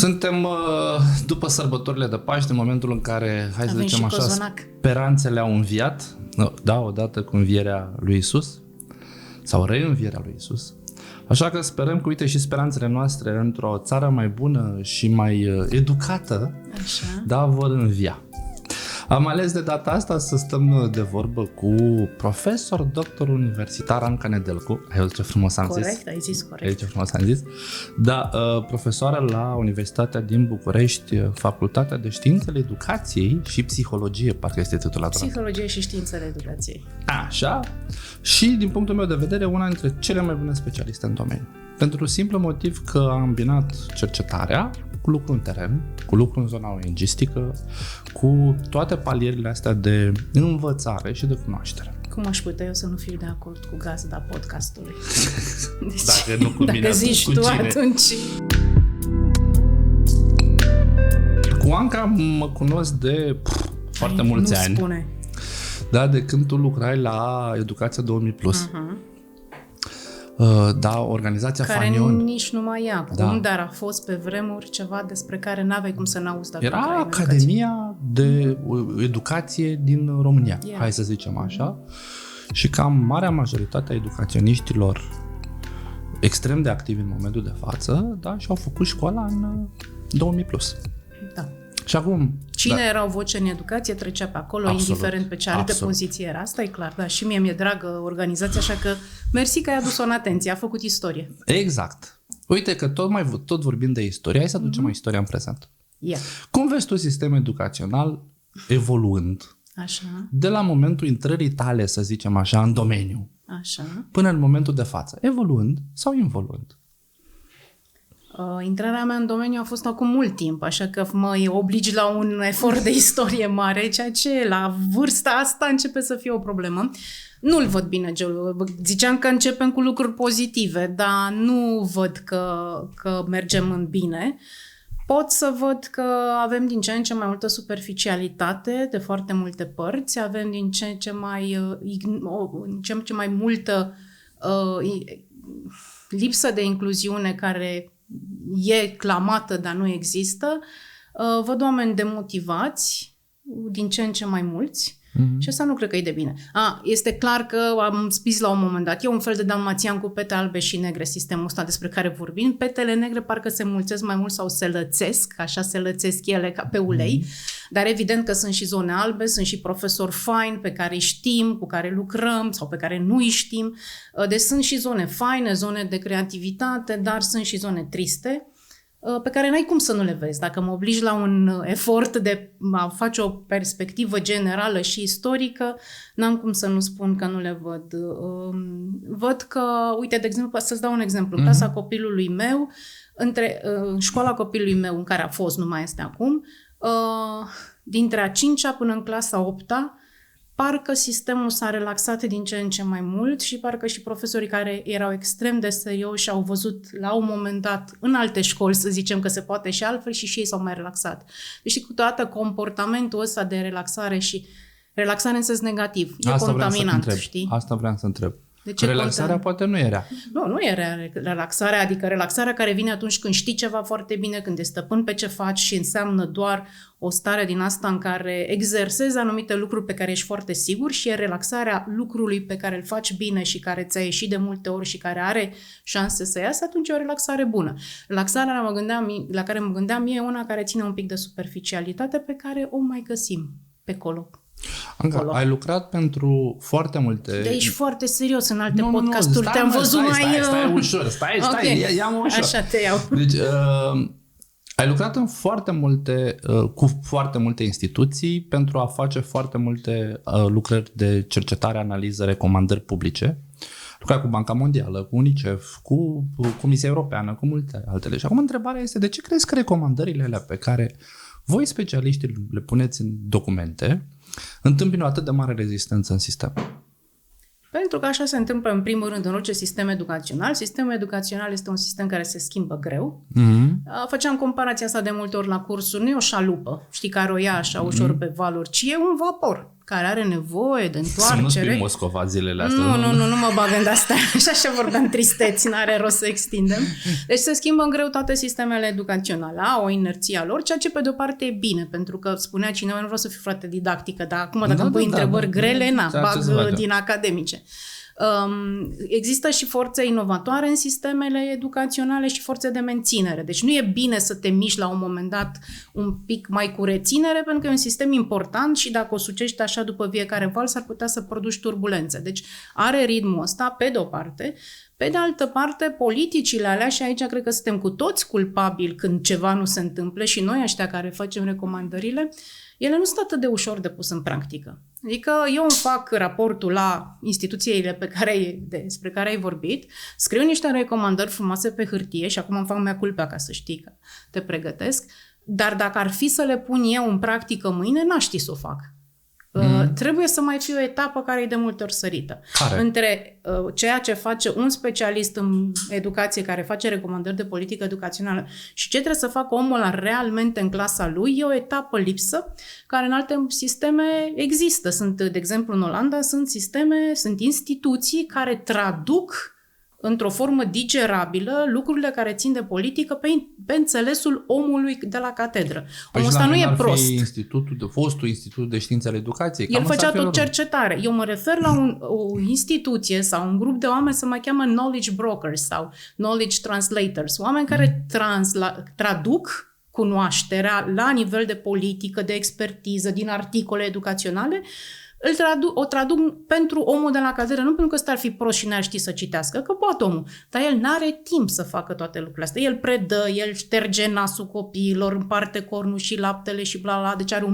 Suntem după sărbătorile de Paște, în momentul în care, hai să zicem așa, speranțele au înviat, da, odată cu învierea lui Isus, sau reînvierea lui Isus. Așa că sperăm că, uite, și speranțele noastre într-o țară mai bună și mai educată, așa, da, vor învia. Am ales de data asta să stăm de vorbă cu profesor, doctor universitar Anca Nedelcu. Ai văzut ce frumos am zis? Corect, ai zis corect. Ai ce frumos am zis? Da, profesoară la Universitatea din București, Facultatea de Științele Educației și Psihologie, parcă este titulatura. Psihologie și Științele Educației. Așa. Și, din punctul meu de vedere, una dintre cele mai bune specialiste în domeniu. Pentru simplu motiv că a îmbinat cercetarea cu lucru în teren, cu lucru în zona ONG-istică, cu toate palierile astea de învățare și de cunoaștere. Cum aș putea eu să nu fiu de acord cu gazda podcastului? Deci, dacă nu cu mine, dacă zici cu tu, cine? atunci... Cu Anca mă cunosc de foarte mulți ani. Spune. Da, de când tu lucrai la Educația 2000+. Da, organizația care Fanion. Nici nu mai e acum, Da. Dar a fost pe vremuri ceva despre care n-aveai cum să n-auzi dacă Era lucrai în Academia de Educație din România, Yeah. hai să zicem așa. Și cam marea majoritate a educaționiștilor extrem de activi în momentul de față, da, și-au făcut școala în 2000+. Da. Și acum... Cine era o voce în educație trecea pe acolo, Absolut, indiferent pe ce altă poziție era. Asta e clar, da. Și mie mi-e dragă organizația, așa că mersi că ai adus-o în atenție, a făcut istorie. Exact. Uite că tot vorbim de istorie, hai să aducem istoria în prezent. Yeah. Cum vezi tu sistemul educațional evoluând Așa, de la momentul intrării tale, să zicem așa, în domeniu, așa. până în momentul de față? Evoluând sau involuând? Intrarea mea în domeniu a fost acum mult timp, așa că mă obligi la un efort de istorie mare, ceea ce la vârsta asta începe să fie o problemă. Nu-l văd bine, Gelu. Ziceam că începem cu lucruri pozitive, dar nu văd că mergem în bine. Pot să văd că avem din ce în ce mai multă superficialitate de foarte multe părți, avem din ce în ce mai multă lipsă de incluziune care e clamată, dar nu există. Văd oameni demotivați, din ce în ce mai mulți, și asta nu cred că e de bine. Este clar că am spus la un moment dat, e un fel de dalmațian cu pete albe și negre, sistemul ăsta despre care vorbim. Petele negre parcă se mulțesc mai mult sau se lățesc, așa se lățesc ele ca pe ulei, dar evident că sunt și zone albe, sunt și profesori faini pe care îi știm, cu care lucrăm sau pe care nu îi știm. Deci sunt și zone faine, zone de creativitate, dar sunt și zone triste, pe care n-ai cum să nu le vezi. Dacă mă obligi la un efort de a face o perspectivă generală și istorică, n-am cum să nu spun că nu le văd. Văd că, uite, de exemplu, să-ți dau un exemplu. Clasa copilului meu, școala copilului meu în care a fost, nu mai este acum, dintre a 5-a până în clasa 8-a, parcă sistemul s-a relaxat din ce în ce mai mult și parcă și profesorii care erau extrem de serioși au văzut la un moment dat în alte școli, să zicem că se poate și altfel, și ei s-au mai relaxat. Deci cu toată comportamentul ăsta de relaxare și relaxare în sens negativ, e contaminant, știi? Asta vreau să întreb. De relaxarea poate nu e rea. Nu e rea relaxarea, adică relaxarea care vine atunci când știi ceva foarte bine, când ești stăpân pe ce faci și înseamnă doar o stare din asta în care exersezi anumite lucruri pe care ești foarte sigur, și e relaxarea lucrului pe care îl faci bine și care ți-a ieșit de multe ori și care are șanse să iasă, atunci e o relaxare bună. Relaxarea la care mă gândeam e una care ține un pic de superficialitate pe care o mai găsim pe acolo. Anca, ai lucrat pentru foarte multe... De ești foarte serios în alte podcasturi. Te-am văzut mai... Stai ușor, stai, Okay. ia-mă ușor. Așa te iau. Deci, ai lucrat în cu foarte multe instituții pentru a face foarte multe lucrări de cercetare, analiză, recomandări publice. Lucrai cu Banca Mondială, cu UNICEF, cu Comisia Europeană, cu multe altele. Și acum întrebarea este, de ce crezi că recomandările alea pe care voi, specialiștii, le puneți în documente, întâmpină o atât de mare rezistență în sistem? Pentru că așa se întâmplă în primul rând în orice sistem educațional. Sistemul educațional este un sistem care se schimbă greu. Făceam comparația asta de multe ori la cursuri. Nu e o șalupă, știi, care o ia așa ușor pe valuri, ci e un vapor care are nevoie de Să nu întoarcere... spui Moscova zilele astea. Nu mă bag în asta. Și așa vorbeam tristeți, n-are rost să extindem. Deci se schimbă în greu toate sistemele educaționale. Au o inerție a lor, ceea ce pe de-o parte e bine, pentru că spunea cineva, nu vreau să fiu foarte didactică, dar acum dacă îmi pui întrebări grele, bag din academice. Există și forțe inovatoare în sistemele educaționale și forțe de menținere. Deci nu e bine să te miști la un moment dat un pic mai cu reținere, pentru că e un sistem important și dacă o sucești așa după fiecare val, s-ar putea să produci turbulențe. Deci are ritmul ăsta, pe de o parte. Pe de altă parte, politicile alea, și aici cred că suntem cu toți culpabili când ceva nu se întâmplă și noi ăștia care facem recomandările, ele nu sunt atât de ușor de pus în practică. Adică eu îmi fac raportul la instituțiile despre care ai vorbit, scriu niște recomandări frumoase pe hârtie și acum îmi fac mea culpa ca să știi că te pregătesc, dar dacă ar fi să le pun eu în practică mâine, n-aș ști să o fac. Trebuie să mai fie o etapă care e de multe ori sărită. Care? Între ceea ce face un specialist în educație care face recomandări de politică educațională și ce trebuie să facă omul realmente în clasa lui, e o etapă lipsă care în alte sisteme există. Sunt, de exemplu, în Olanda, sunt instituții care traduc într-o formă digerabilă lucrurile care țin de politică pe înțelesul omului de la catedră. Omul ăsta nu e prost. Fostul Institut de Științe ale Educației. El făcea tot cercetare. Eu mă refer la o instituție sau un grup de oameni se mai cheamă knowledge brokers sau knowledge translators. Oameni care traduc cunoașterea la nivel de politică, de expertiză, din articole educaționale, o traduc pentru omul de la catedră, nu pentru că ăsta ar fi prost și n-ar ști să citească, că poate omul, dar el n-are timp să facă toate lucrurile astea. El predă, el șterge nasul copiilor, împarte cornul și laptele și bla bla, deci are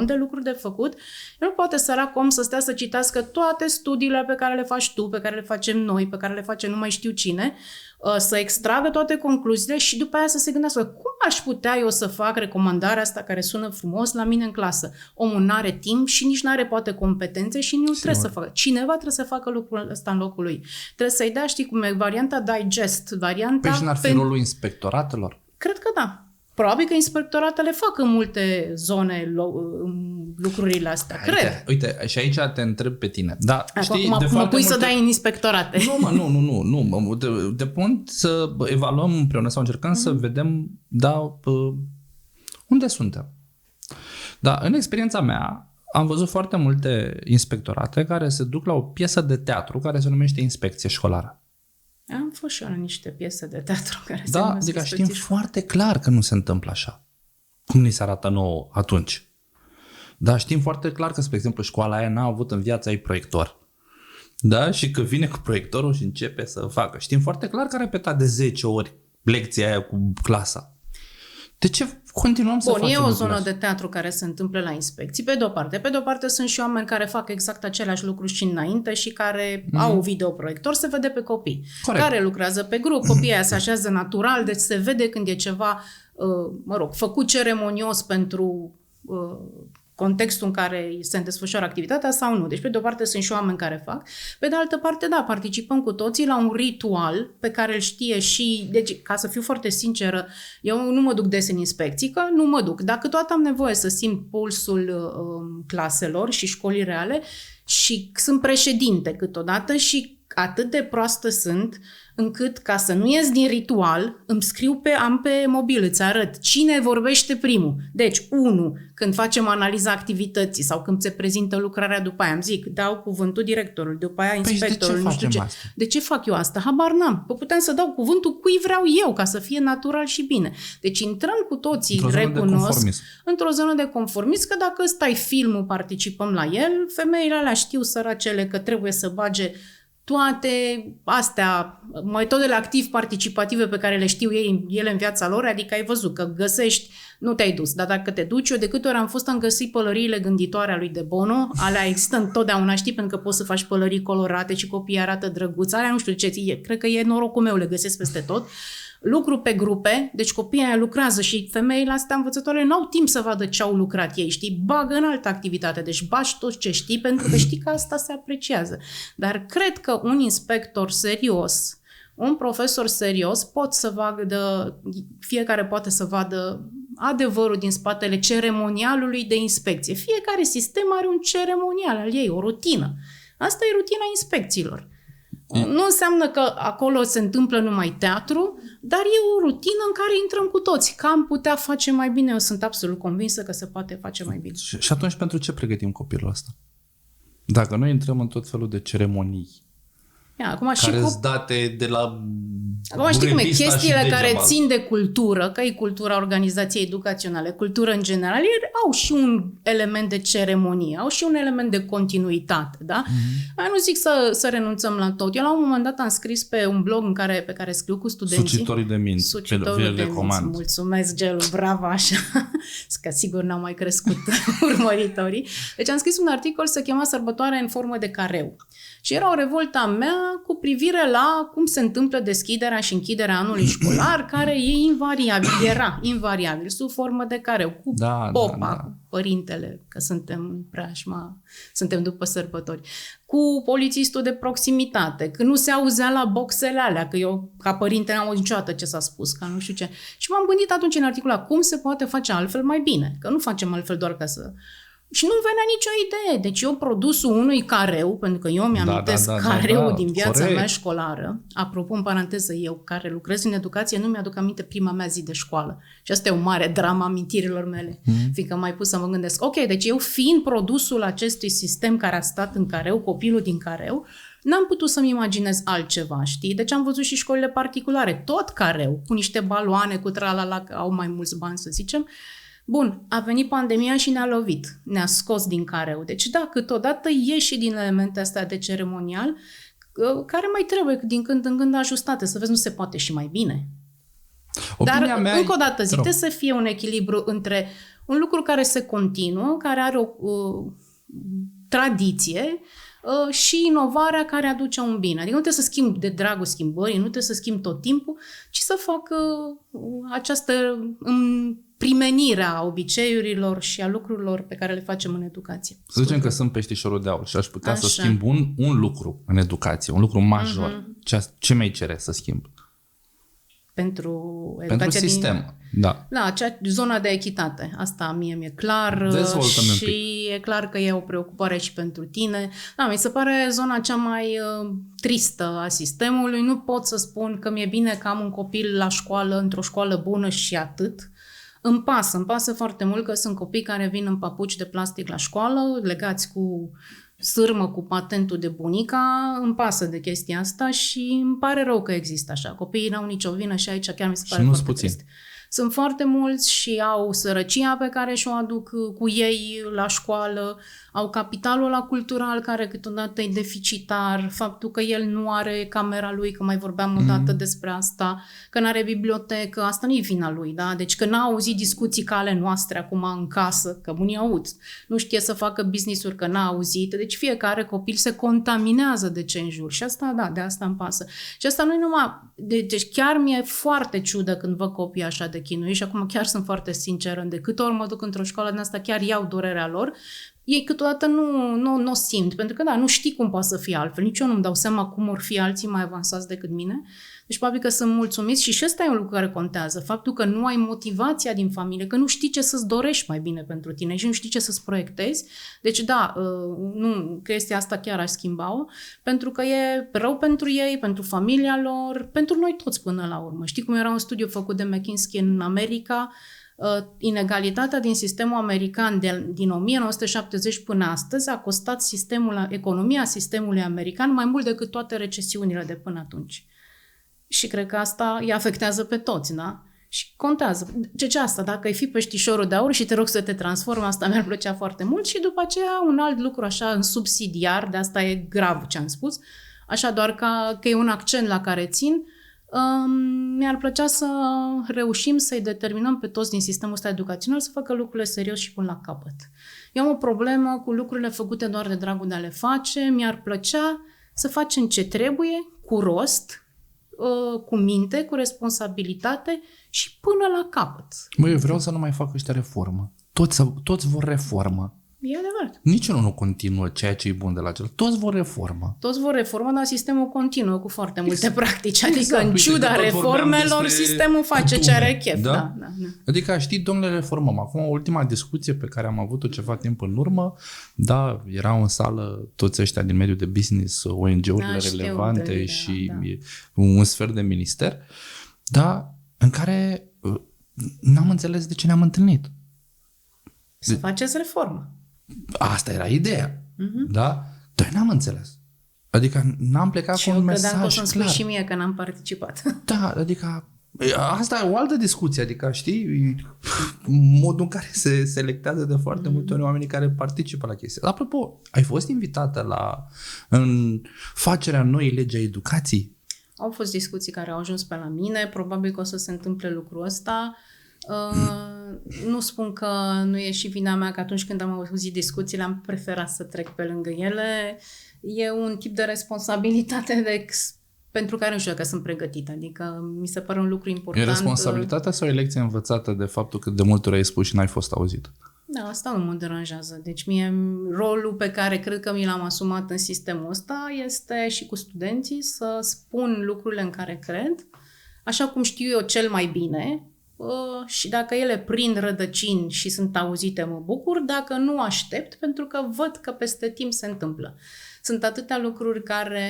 1.000.000 de lucruri de făcut. El nu poate, sărac om, să stea să citească toate studiile pe care le faci tu, pe care le facem noi, pe care le face nu mai știu cine, să extragă toate concluziile și după aia să se gândească cum aș putea eu să fac recomandarea asta care sună frumos la mine în clasă. Omul n-are timp și nici n-are poate competențe și nu trebuie să facă. Cineva trebuie să facă lucrul ăsta în locul lui. Trebuie să-i dea, știi cum e, varianta digest, varianta... Păi și n-ar fi rolul inspectoratelor? Cred că da. Probabil că inspectoratele fac în multe zone lucrurile astea, cred. Uite, și aici te întreb pe tine. Da, știi, mă pui să dai în inspectorate. Nu. De punct să evaluăm împreună sau încercăm să vedem unde suntem. Da, în experiența mea am văzut foarte multe inspectorate care se duc la o piesă de teatru care se numește Inspecție Școlară. Am fost și eu la niște piese de teatru care se numesc adică știm foarte clar că nu se întâmplă așa. Cum ni se arată nouă atunci. Dar știm foarte clar că, spre exemplu, școala aia n-a avut în viața ei proiector. Da? Și că vine cu proiectorul și începe să facă. Știm foarte clar că a repetat de 10 ori lecția aia cu clasa. De ce continuăm să facem e o zonă de teatru care se întâmplă la inspecții, pe de-o parte. Pe de-o parte sunt și oameni care fac exact aceleași lucruri și înainte și care au videoproiector, se vede pe copii. Corect. Care lucrează pe grup, copiii aia se așează natural, deci se vede când e ceva, făcut ceremonios pentru contextul în care se desfășoară activitatea sau nu. Deci, pe de o parte, sunt și oameni care fac. Pe de altă parte, da, participăm cu toții la un ritual pe care îl știe și... Deci, ca să fiu foarte sinceră, eu nu mă duc des în inspecții, că nu mă duc. Dar câteodată am nevoie să simt pulsul claselor și școlii reale și sunt președinte câteodată și atât de proastă sunt încât, ca să nu ies din ritual, îmi scriu am pe mobil, îți arăt cine vorbește primul. Deci, 1, când facem analiza activității sau când se prezintă lucrarea după aia, îmi zic, dau cuvântul directorului, după aia inspectorul, nu știu ce. Asta? De ce fac eu asta? Habar n-am. Păi puteam să dau cuvântul cui vreau eu, ca să fie natural și bine. Deci intrăm cu toții, recunosc, într-o zonă de conformism, că dacă ăsta e filmul, participăm la el, femeile alea știu, săracele, că trebuie să bage toate astea, metodele activ-participative pe care le știu ele în viața lor, adică ai văzut că găsești, nu te-ai dus, dar dacă te duci, eu de câte ori am fost, am găsit pălăriile gânditoare a lui De Bono, alea există întotdeauna, știi, pentru că poți să faci pălării colorate și copiii arată drăguț, alea nu știu ce, cred că e norocul meu, le găsesc peste tot. Lucru pe grupe, deci copiii aia lucrează și femeile astea învățătoare nu au timp să vadă ce au lucrat ei, știi, bagă în altă activitate, deci bagi tot ce știi pentru că știi că asta se apreciază. Dar cred că un inspector serios, un profesor serios pot să vadă, fiecare poate să vadă adevărul din spatele ceremonialului de inspecție. Fiecare sistem are un ceremonial al ei, o rutină. Asta e rutina inspecțiilor. Nu înseamnă că acolo se întâmplă numai teatru, dar e o rutină în care intrăm cu toți. Că am putea face mai bine, eu sunt absolut convinsă că se poate face mai bine. Și atunci pentru ce pregătim copilul ăsta? Dacă noi intrăm în tot felul de ceremonii Acum, care sunt date de la acum știi cum e, chestiile care țin de cultură, că e cultura organizației educaționale, cultură în general, au și un element de ceremonie, au și un element de continuitate, da? Mm-hmm. Nu zic să renunțăm la tot. Eu la un moment dat am scris pe un blog pe care scriu cu studenții. Sucitorii de minți. Sucitorii de minți. Mulțumesc, Gelu, bravo, așa. Că sigur n-au mai crescut urmăritorii. Deci am scris un articol, se chema Sărbătoarea în formă de careu. Și era o revoltă a mea cu privire la cum se întâmplă deschiderea și închiderea anului școlar, care e era invariabil, sub formă de careu, cu popa, cu părintele, că suntem în preajma, suntem după sărbători, cu polițistul de proximitate, că nu se auzea la boxele alea, că eu ca părinte n-am auzit niciodată ce s-a spus, că nu știu ce. Și m-am gândit atunci în articolul cum se poate face altfel mai bine, că nu facem altfel doar ca să... Și nu venea nicio idee. Deci eu produsul unui careu, pentru că eu mi-amintesc careul din viața mea școlară. Apropo, în paranteză, eu care lucrez în educație, nu mi-aduc aminte prima mea zi de școală. Și asta e o mare dramă amintirilor mele. Fiindcă m-ai pus să mă gândesc, ok, deci eu fiind produsul acestui sistem care a stat în careu, copilul din careu, n-am putut să-mi imaginez altceva, știi? Deci am văzut și școlile particulare, tot careu, cu niște baloane, cu tralala, că au mai mulți bani, să zicem. Bun, a venit pandemia și ne-a lovit, ne-a scos din careu. Deci da, câteodată ieși din elementele astea de ceremonial, care mai trebuie din când în când ajustate, să vezi, nu se poate și mai bine. Dar, încă o dată, zic, trebuie să fie un echilibru între un lucru care se continuă, care are o tradiție, și inovarea care aduce un bine. Adică nu trebuie să schimbi de dragul schimbării, nu trebuie să schimbi tot timpul, ci să facă această primenire a obiceiurilor și a lucrurilor pe care le facem în educație. Să zicem că sunt peștișorul de aur și aș putea să schimb un lucru în educație, un lucru major. Ce mi-ai cere să schimb? Pentru educația sistem, da, zona de echitate. Asta mie mi-e clar. Dezvoltă-mi și e clar că e o preocupare și pentru tine. Da, mi se pare zona cea mai tristă a sistemului. Nu pot să spun că mi-e bine că am un copil la școală, într-o școală bună și atât. Îmi pasă foarte mult că sunt copii care vin în papuci de plastic la școală, legați cu sârmă cu patentul de bunica, îmi pasă de chestia asta și îmi pare rău că există așa. Copiii n-au nicio vină și aici chiar mi se pare foarte trist. Sunt foarte mulți și au sărăcia pe care și-o aduc cu ei la școală, au capitalul ăla cultural care câteodată e deficitar, faptul că el nu are camera lui, că mai vorbeam odată despre asta, că nu are bibliotecă, asta nu e vina lui, da? Deci că n-a auzit discuții ca ale noastre acum în casă, că unii aud, nu știe să facă business-uri, că n-a auzit, deci fiecare copil se contaminează de ce în jur și asta, da, de asta îmi pasă. Și asta nu-i numai, deci chiar mi-e foarte ciudă când văd copii așa de chinui și acum chiar sunt foarte sinceră, de câte ori mă duc într-o școală din asta, chiar iau durerea lor, ei câteodată nu o simt, pentru că da, nu știi cum poate să fie altfel, nici eu nu-mi dau seama cum or fi alții mai avansați decât mine, deci probabil că sunt mulțumiți și ăsta e un lucru care contează, faptul că nu ai motivația din familie, că nu știi ce să-ți dorești mai bine pentru tine și nu știi ce să-ți proiectezi, deci da, nu, chestia asta chiar aș schimba-o, pentru că e rău pentru ei, pentru familia lor, pentru noi toți până la urmă. Știi cum era un studiu făcut de McKinsey în America, inegalitatea din sistemul american din 1970 până astăzi a costat economia sistemului american mai mult decât toate recesiunile de până atunci. Și cred că asta îi afectează pe toți, da? Și contează. Ce asta, dacă ai fi peștișorul de aur și te rog să te transformi, asta mi-ar plăcea foarte mult și după aceea un alt lucru așa în subsidiar, de asta e grav ce am spus, așa doar că e un accent la care țin, mi-ar plăcea să reușim să-i determinăm pe toți din sistemul ăsta educațional să facă lucrurile serios și până la capăt. Eu am o problemă cu lucrurile făcute doar de dragul de a le face, mi-ar plăcea să facem ce trebuie, cu rost, cu minte, cu responsabilitate și până la capăt. Eu vreau să nu mai fac ăștia reformă. Toți vor reformă. E adevărat. Niciunul nu continuă ceea ce e bun de la cel. Toți vor reformă. Toți vor reformă, dar sistemul continuă cu foarte multe practici. Adică, Exact. în Uite, ciuda tot reformelor, sistemul face ce are chef. Da? Da. Adică, știi, domnule, reformăm. Acum, ultima discuție pe care am avut-o ceva timp în urmă, da, erau în sală toți ăștia din mediul de business, ONG-urile relevante și un sfert de minister, da, în care n-am înțeles de ce ne-am întâlnit. Să faceți reformă. Asta era ideea, da? Dar n-am înțeles. Adică n-am plecat și cu un mesaj clar. Și eu credeam că o să-mi spui și mie că n-am participat. Da, adică asta e o altă discuție, adică știi, modul în care se selectează de foarte multe ori oamenii care participă la chestia. Apropo, ai fost invitată în facerea noii legi a educației? Au fost discuții care au ajuns pe la mine, probabil că o să se întâmple lucrul ăsta. Nu spun că nu e și vina mea, că atunci când am auzit discuțiile am preferat să trec pe lângă ele. E un tip de responsabilitate pentru care nu știu dacă sunt pregătită. Adică mi se pare un lucru important. E responsabilitatea sau e lecție învățată de faptul că de multe ori ai spus și n-ai fost auzit? Da, asta nu mă deranjează. Deci mie rolul pe care cred că mi l-am asumat în sistemul ăsta este și cu studenții să spun lucrurile în care cred, așa cum știu eu cel mai bine, și dacă ele prind rădăcini și sunt auzite, mă bucur, dacă nu aștept, pentru că văd că peste timp se întâmplă. Sunt atâtea lucruri care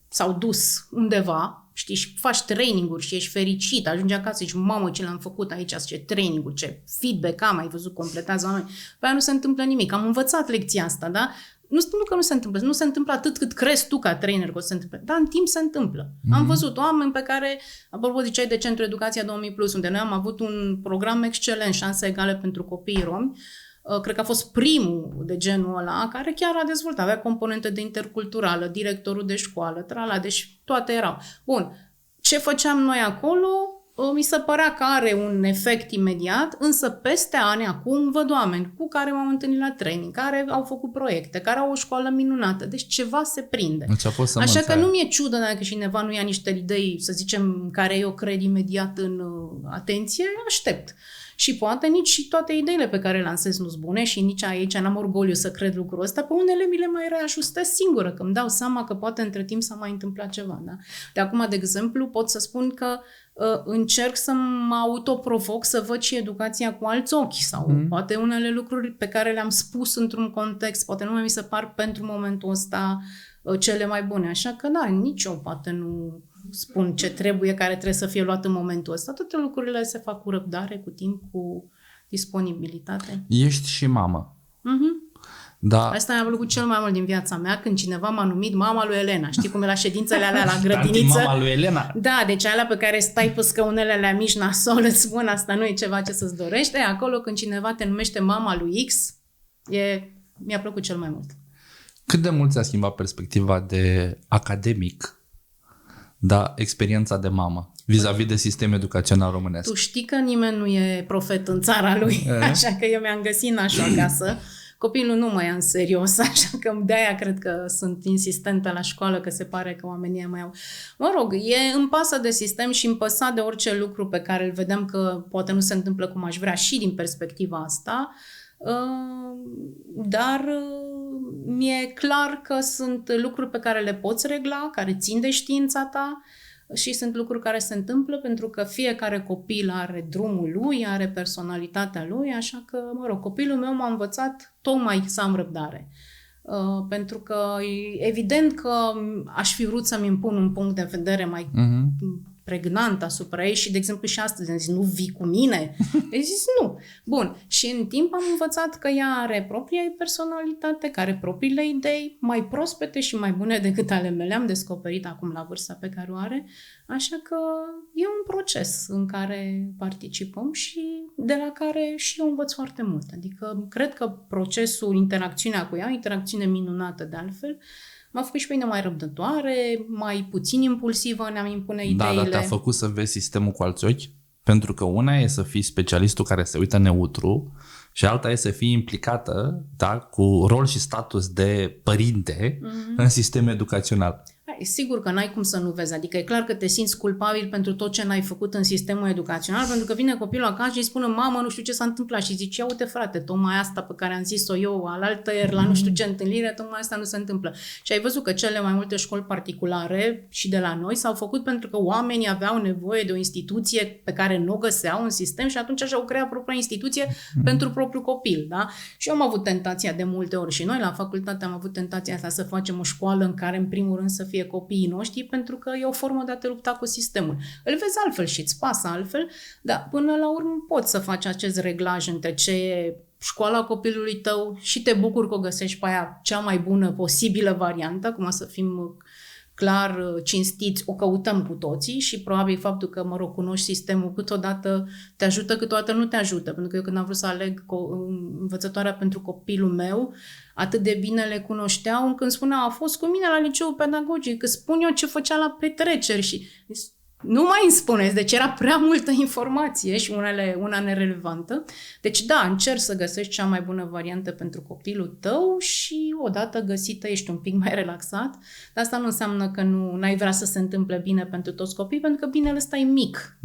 s-au dus undeva, știi, și faci training-uri și ești fericit, ajungi acasă și zici, mamă, ce l-am făcut aici, ce training-uri, ce feedback am, ai văzut, completează oameni. Pe aia nu se întâmplă nimic. Am învățat lecția asta, da? Nu că nu se întâmplă. Nu se întâmplă atât cât crezi tu ca trainer că o să se întâmple. Dar în timp se întâmplă. Am văzut oameni pe care, apropo ziceai de Centrul Educația 2000+, unde noi am avut un program excelent, șanse egale pentru copiii romi. Cred că a fost primul de genul ăla care chiar a dezvoltat. Avea componente de interculturală, directorul de școală, deci toate erau. Bun. Ce făceam noi acolo? Mi se părea că are un efect imediat, însă peste ani acum văd oameni cu care m-am întâlnit la training, care au făcut proiecte, care au o școală minunată, deci ceva se prinde. Așa că nu mi-e ciudă dacă cineva nu ia niște idei, să zicem, care eu cred imediat în atenție, aștept. Și poate nici toate ideile pe care le lansez nu sunt bune și nici aici n-am orgoliu să cred lucrul ăsta, pe unele mi le mai reajustez singură, că îmi dau seama că poate între timp s-a mai întâmplat ceva. Da? De acum, de exemplu, pot să spun că încerc să mă autoprovoc să văd și educația cu alți ochi sau poate unele lucruri pe care le-am spus într-un context, poate nu mi se par pentru momentul ăsta cele mai bune. Așa că da, nici eu poate nu spun ce trebuie, care trebuie să fie luat în momentul ăsta. Toate lucrurile se fac cu răbdare, cu timp, cu disponibilitate. Ești și mamă. Da. Asta mi-a plăcut cel mai mult din viața mea, când cineva m-a numit mama lui Elena. Știi cum e la ședințele alea la grădiniță? Mama lui Elena. Da, deci alea pe care stai pe scaunele alea mici nasol, îți spun asta nu e ceva ce să-ți dorești. Acolo când cineva te numește mama lui X, mi-a plăcut cel mai mult. Cât de mult ți-a schimbat perspectiva de academic, da, experiența de mamă, vis-a-vis de sistem educațional românesc? Tu știi că nimeni nu e profet în țara lui, așa că eu mi-am găsit nașul acasă. Copilul nu mă ia în serios, așa că de-aia cred că sunt insistentă la școală, că se pare că oamenii mai au. Mă rog, îmi pasă de sistem și îmi păsa de orice lucru pe care îl vedem că poate nu se întâmplă cum aș vrea și din perspectiva asta, dar mi-e clar că sunt lucruri pe care le poți regla, care țin de știința ta și sunt lucruri care se întâmplă pentru că fiecare copil are drumul lui, are personalitatea lui, așa că, mă rog, copilul meu m-a învățat tocmai să am răbdare. Pentru că evident că aș fi vrut să-mi impun un punct de vedere mai pregnant asupra ei și, de exemplu, și astăzi am zis, nu vii cu mine? Ai zis nu. Bun. Și în timp am învățat că ea are propria ei personalitate, care are propriile idei, mai prospete și mai bune decât ale mele. Am descoperit acum la vârsta pe care o are. Așa că e un proces în care participăm și de la care și eu învăț foarte mult. Adică cred că procesul, interacțiunea cu ea, o interacțiune minunată de altfel, m-a făcut și pe mine mai răbdătoare, mai puțin impulsivă, ne-am impune ideile. Da, dar te-a făcut să vezi sistemul cu alți ochi? Pentru că una e să fii specialistul care se uită neutru și alta e să fii implicată, da, cu rol și status de părinte în sistemul educațional. sigur că n-ai cum să nu vezi. Adică e clar că te simți culpabil pentru tot ce n-ai făcut în sistemul educațional, pentru că vine copilul acasă și îi spune, mamă, nu știu ce s-a întâmplat. Și zici, ia uite frate, tocmai asta pe care am zis-o eu alaltă ieri la nu știu ce întâlnire, tocmai asta nu se întâmplă. Și ai văzut că cele mai multe școli particulare și de la noi s-au făcut pentru că oamenii aveau nevoie de o instituție pe care nu o găseau în sistem și atunci și-au creat propria instituție pentru propriul copil. Da? Și eu am avut tentația de multe ori și noi la facultate am avut tentația asta să facem o școală în care în primul rând să fie copiii noștri, pentru că e o formă de a te lupta cu sistemul. Îl vezi altfel și îți pasă altfel, dar până la urmă poți să faci acest reglaj între ce e școala copilului tău și te bucuri că o găsești pe aia cea mai bună posibilă variantă, cum să fim clar cinstiți, o căutăm cu toții și probabil faptul că, cunoști sistemul câteodată te ajută, câteodată nu te ajută. Pentru că eu când am vrut să aleg învățătoarea pentru copilul meu, atât de bine le cunoșteau, încât îmi spuneau, a fost cu mine la liceul pedagogic, că spun eu ce făcea la petreceri și nu mai îmi spuneți, deci era prea multă informație și una nerelevantă. Deci da, încerci să găsești cea mai bună variantă pentru copilul tău și odată găsită ești un pic mai relaxat. Dar asta nu înseamnă că n-ai vrea să se întâmple bine pentru toți copiii, pentru că binele ăsta e mic.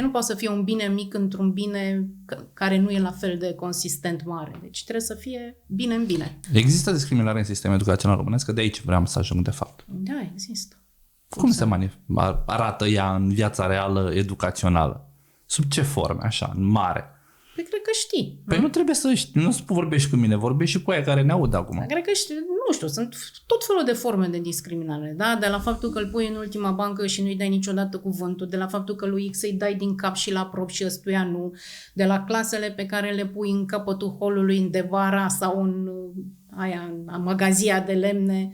Nu poate să fie un bine mic într-un bine care nu e la fel de consistent mare. Deci trebuie să fie bine în bine. Există discriminare în sistemul educațional românesc? Că de aici vreau să ajung de fapt. Da, există. Cum se arată ea în viața reală educațională? Sub ce forme, așa, în mare? Păi cred că știi. Păi nu trebuie să știi, nu vorbești cu mine, vorbești și cu aia care ne aud acum. Cred că știi, nu știu, sunt tot felul de forme de discriminare, da? De la faptul că îl pui în ultima bancă și nu-i dai niciodată cuvântul, de la faptul că lui X îi dai din cap și la prop și ăstuia nu, de la clasele pe care le pui în capătul holului, în devara sau în magazia de lemne.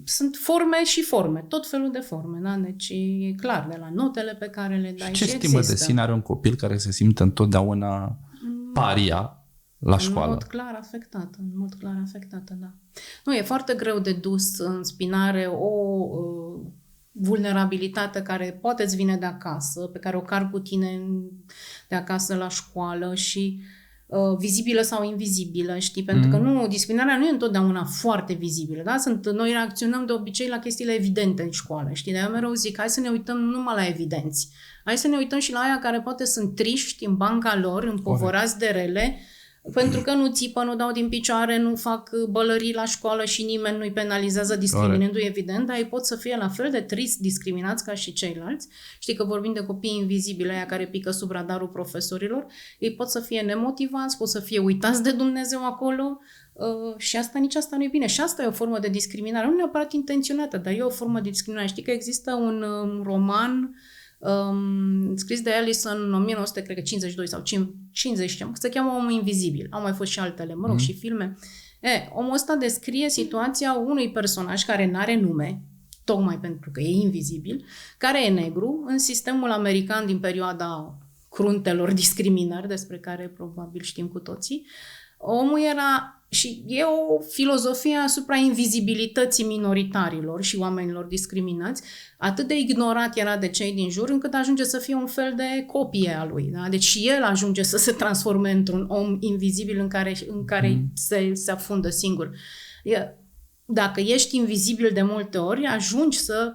Sunt forme și forme, tot felul de forme, da? Deci e clar, de la notele pe care le dai. Și ce stimă de sine are un copil care se simte întotdeauna paria la școală? În mod clar afectată, da. Nu, e foarte greu de dus în spinare o vulnerabilitate care poate îți vine de acasă, pe care o cari cu tine de acasă la școală și vizibilă sau invizibilă, știi? Pentru că discriminarea nu e întotdeauna foarte vizibilă, da? Noi reacționăm de obicei la chestiile evidente în școală, știi? De-aia mereu zic, hai să ne uităm nu numai la evidenți, hai să ne uităm și la aia care poate sunt triști în banca lor, împovărați de rele, pentru că nu țipă, nu dau din picioare, nu fac bălării la școală și nimeni nu-i penalizează discriminându-i, evident, dar ei pot să fie la fel de trist discriminați ca și ceilalți. Știi că vorbim de copii invizibili, aia care pică sub radarul profesorilor, ei pot să fie nemotivați, pot să fie uitați de Dumnezeu acolo și nici asta nu e bine. Și asta e o formă de discriminare, nu neapărat intenționată, dar e o formă de discriminare. Știi că există un roman scris de Allison în 1952 sau 50, se cheamă Omul Invizibil. Au mai fost și altele, și filme. Omul ăsta descrie situația unui personaj care n-are nume, tocmai pentru că e invizibil, care e negru, în sistemul american din perioada cruntelor discriminări, despre care probabil știm cu toții. Omul era, și e o filozofie asupra invizibilității minoritarilor și oamenilor discriminați, atât de ignorat era de cei din jur, încât ajunge să fie un fel de copie a lui. Da? Deci și el ajunge să se transforme într-un om invizibil în care se afundă singur. Dacă ești invizibil de multe ori, ajungi să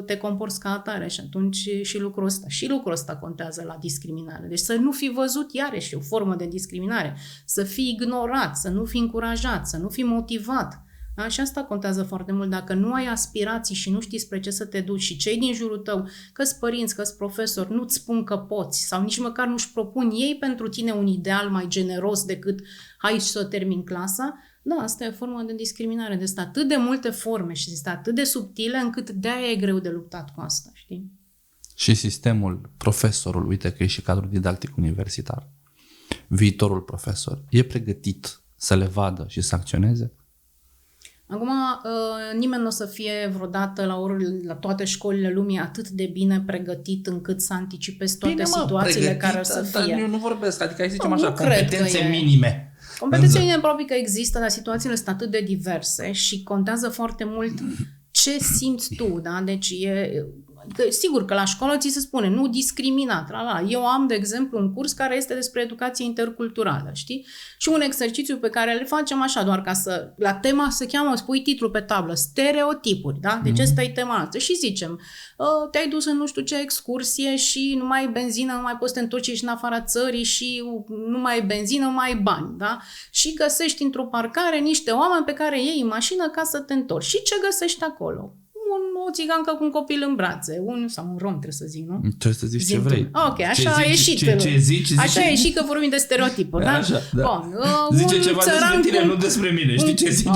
te comporți ca atare și atunci și lucrul ăsta contează la discriminare. Deci să nu fii văzut iarăși o formă de discriminare, să fii ignorat, să nu fii încurajat, să nu fii motivat. Da? Și asta contează foarte mult. Dacă nu ai aspirații și nu știi spre ce să te duci și cei din jurul tău, că-s părinți, că-s profesori, nu-ți spun că poți sau nici măcar nu-și propun ei pentru tine un ideal mai generos decât hai să termin clasa, da, asta e o formă de discriminare. Deci sunt atât de multe forme și sunt atât de subtile încât de-aia e greu de luptat cu asta, știi? Și sistemul, profesorul, uite că e și cadrul didactic universitar, viitorul profesor, e pregătit să le vadă și să acționeze? Acum, nimeni nu o să fie vreodată la toate școlile lumii atât de bine pregătit încât să anticipezi toate situațiile care o să fie. Eu nu vorbesc, adică hai să zicem așa, competențe minime. Competențe minime probabil că există, dar situațiile sunt atât de diverse și contează foarte mult ce simți tu, da? Deci sigur că la școală ți se spune, nu discrimina, eu am, de exemplu, un curs care este despre educație interculturală, știi? Și un exercițiu pe care le facem așa, doar ca să, la tema se cheamă, spui titlul pe tablă, stereotipuri, da? Deci asta e tema asta. Și zicem, te-ai dus în nu știu ce excursie și nu mai ai benzină, nu mai poți să te întorci, ești în afara țării și nu mai ai benzină, nu mai ai bani, da? Și găsești într-o parcare niște oameni pe care iei în mașină ca să te întorci. Și ce găsești acolo? O țigancă cu un copil în brațe, sau un rom, trebuie să zic, nu? Trebuie să zici ce vrei. Ok, așa a ieșit. Ce zici? Așa a ieșit că vorbim de stereotipuri, da? Așa, da. Bun, zice ceva despre tine, nu despre mine, știi ce zici?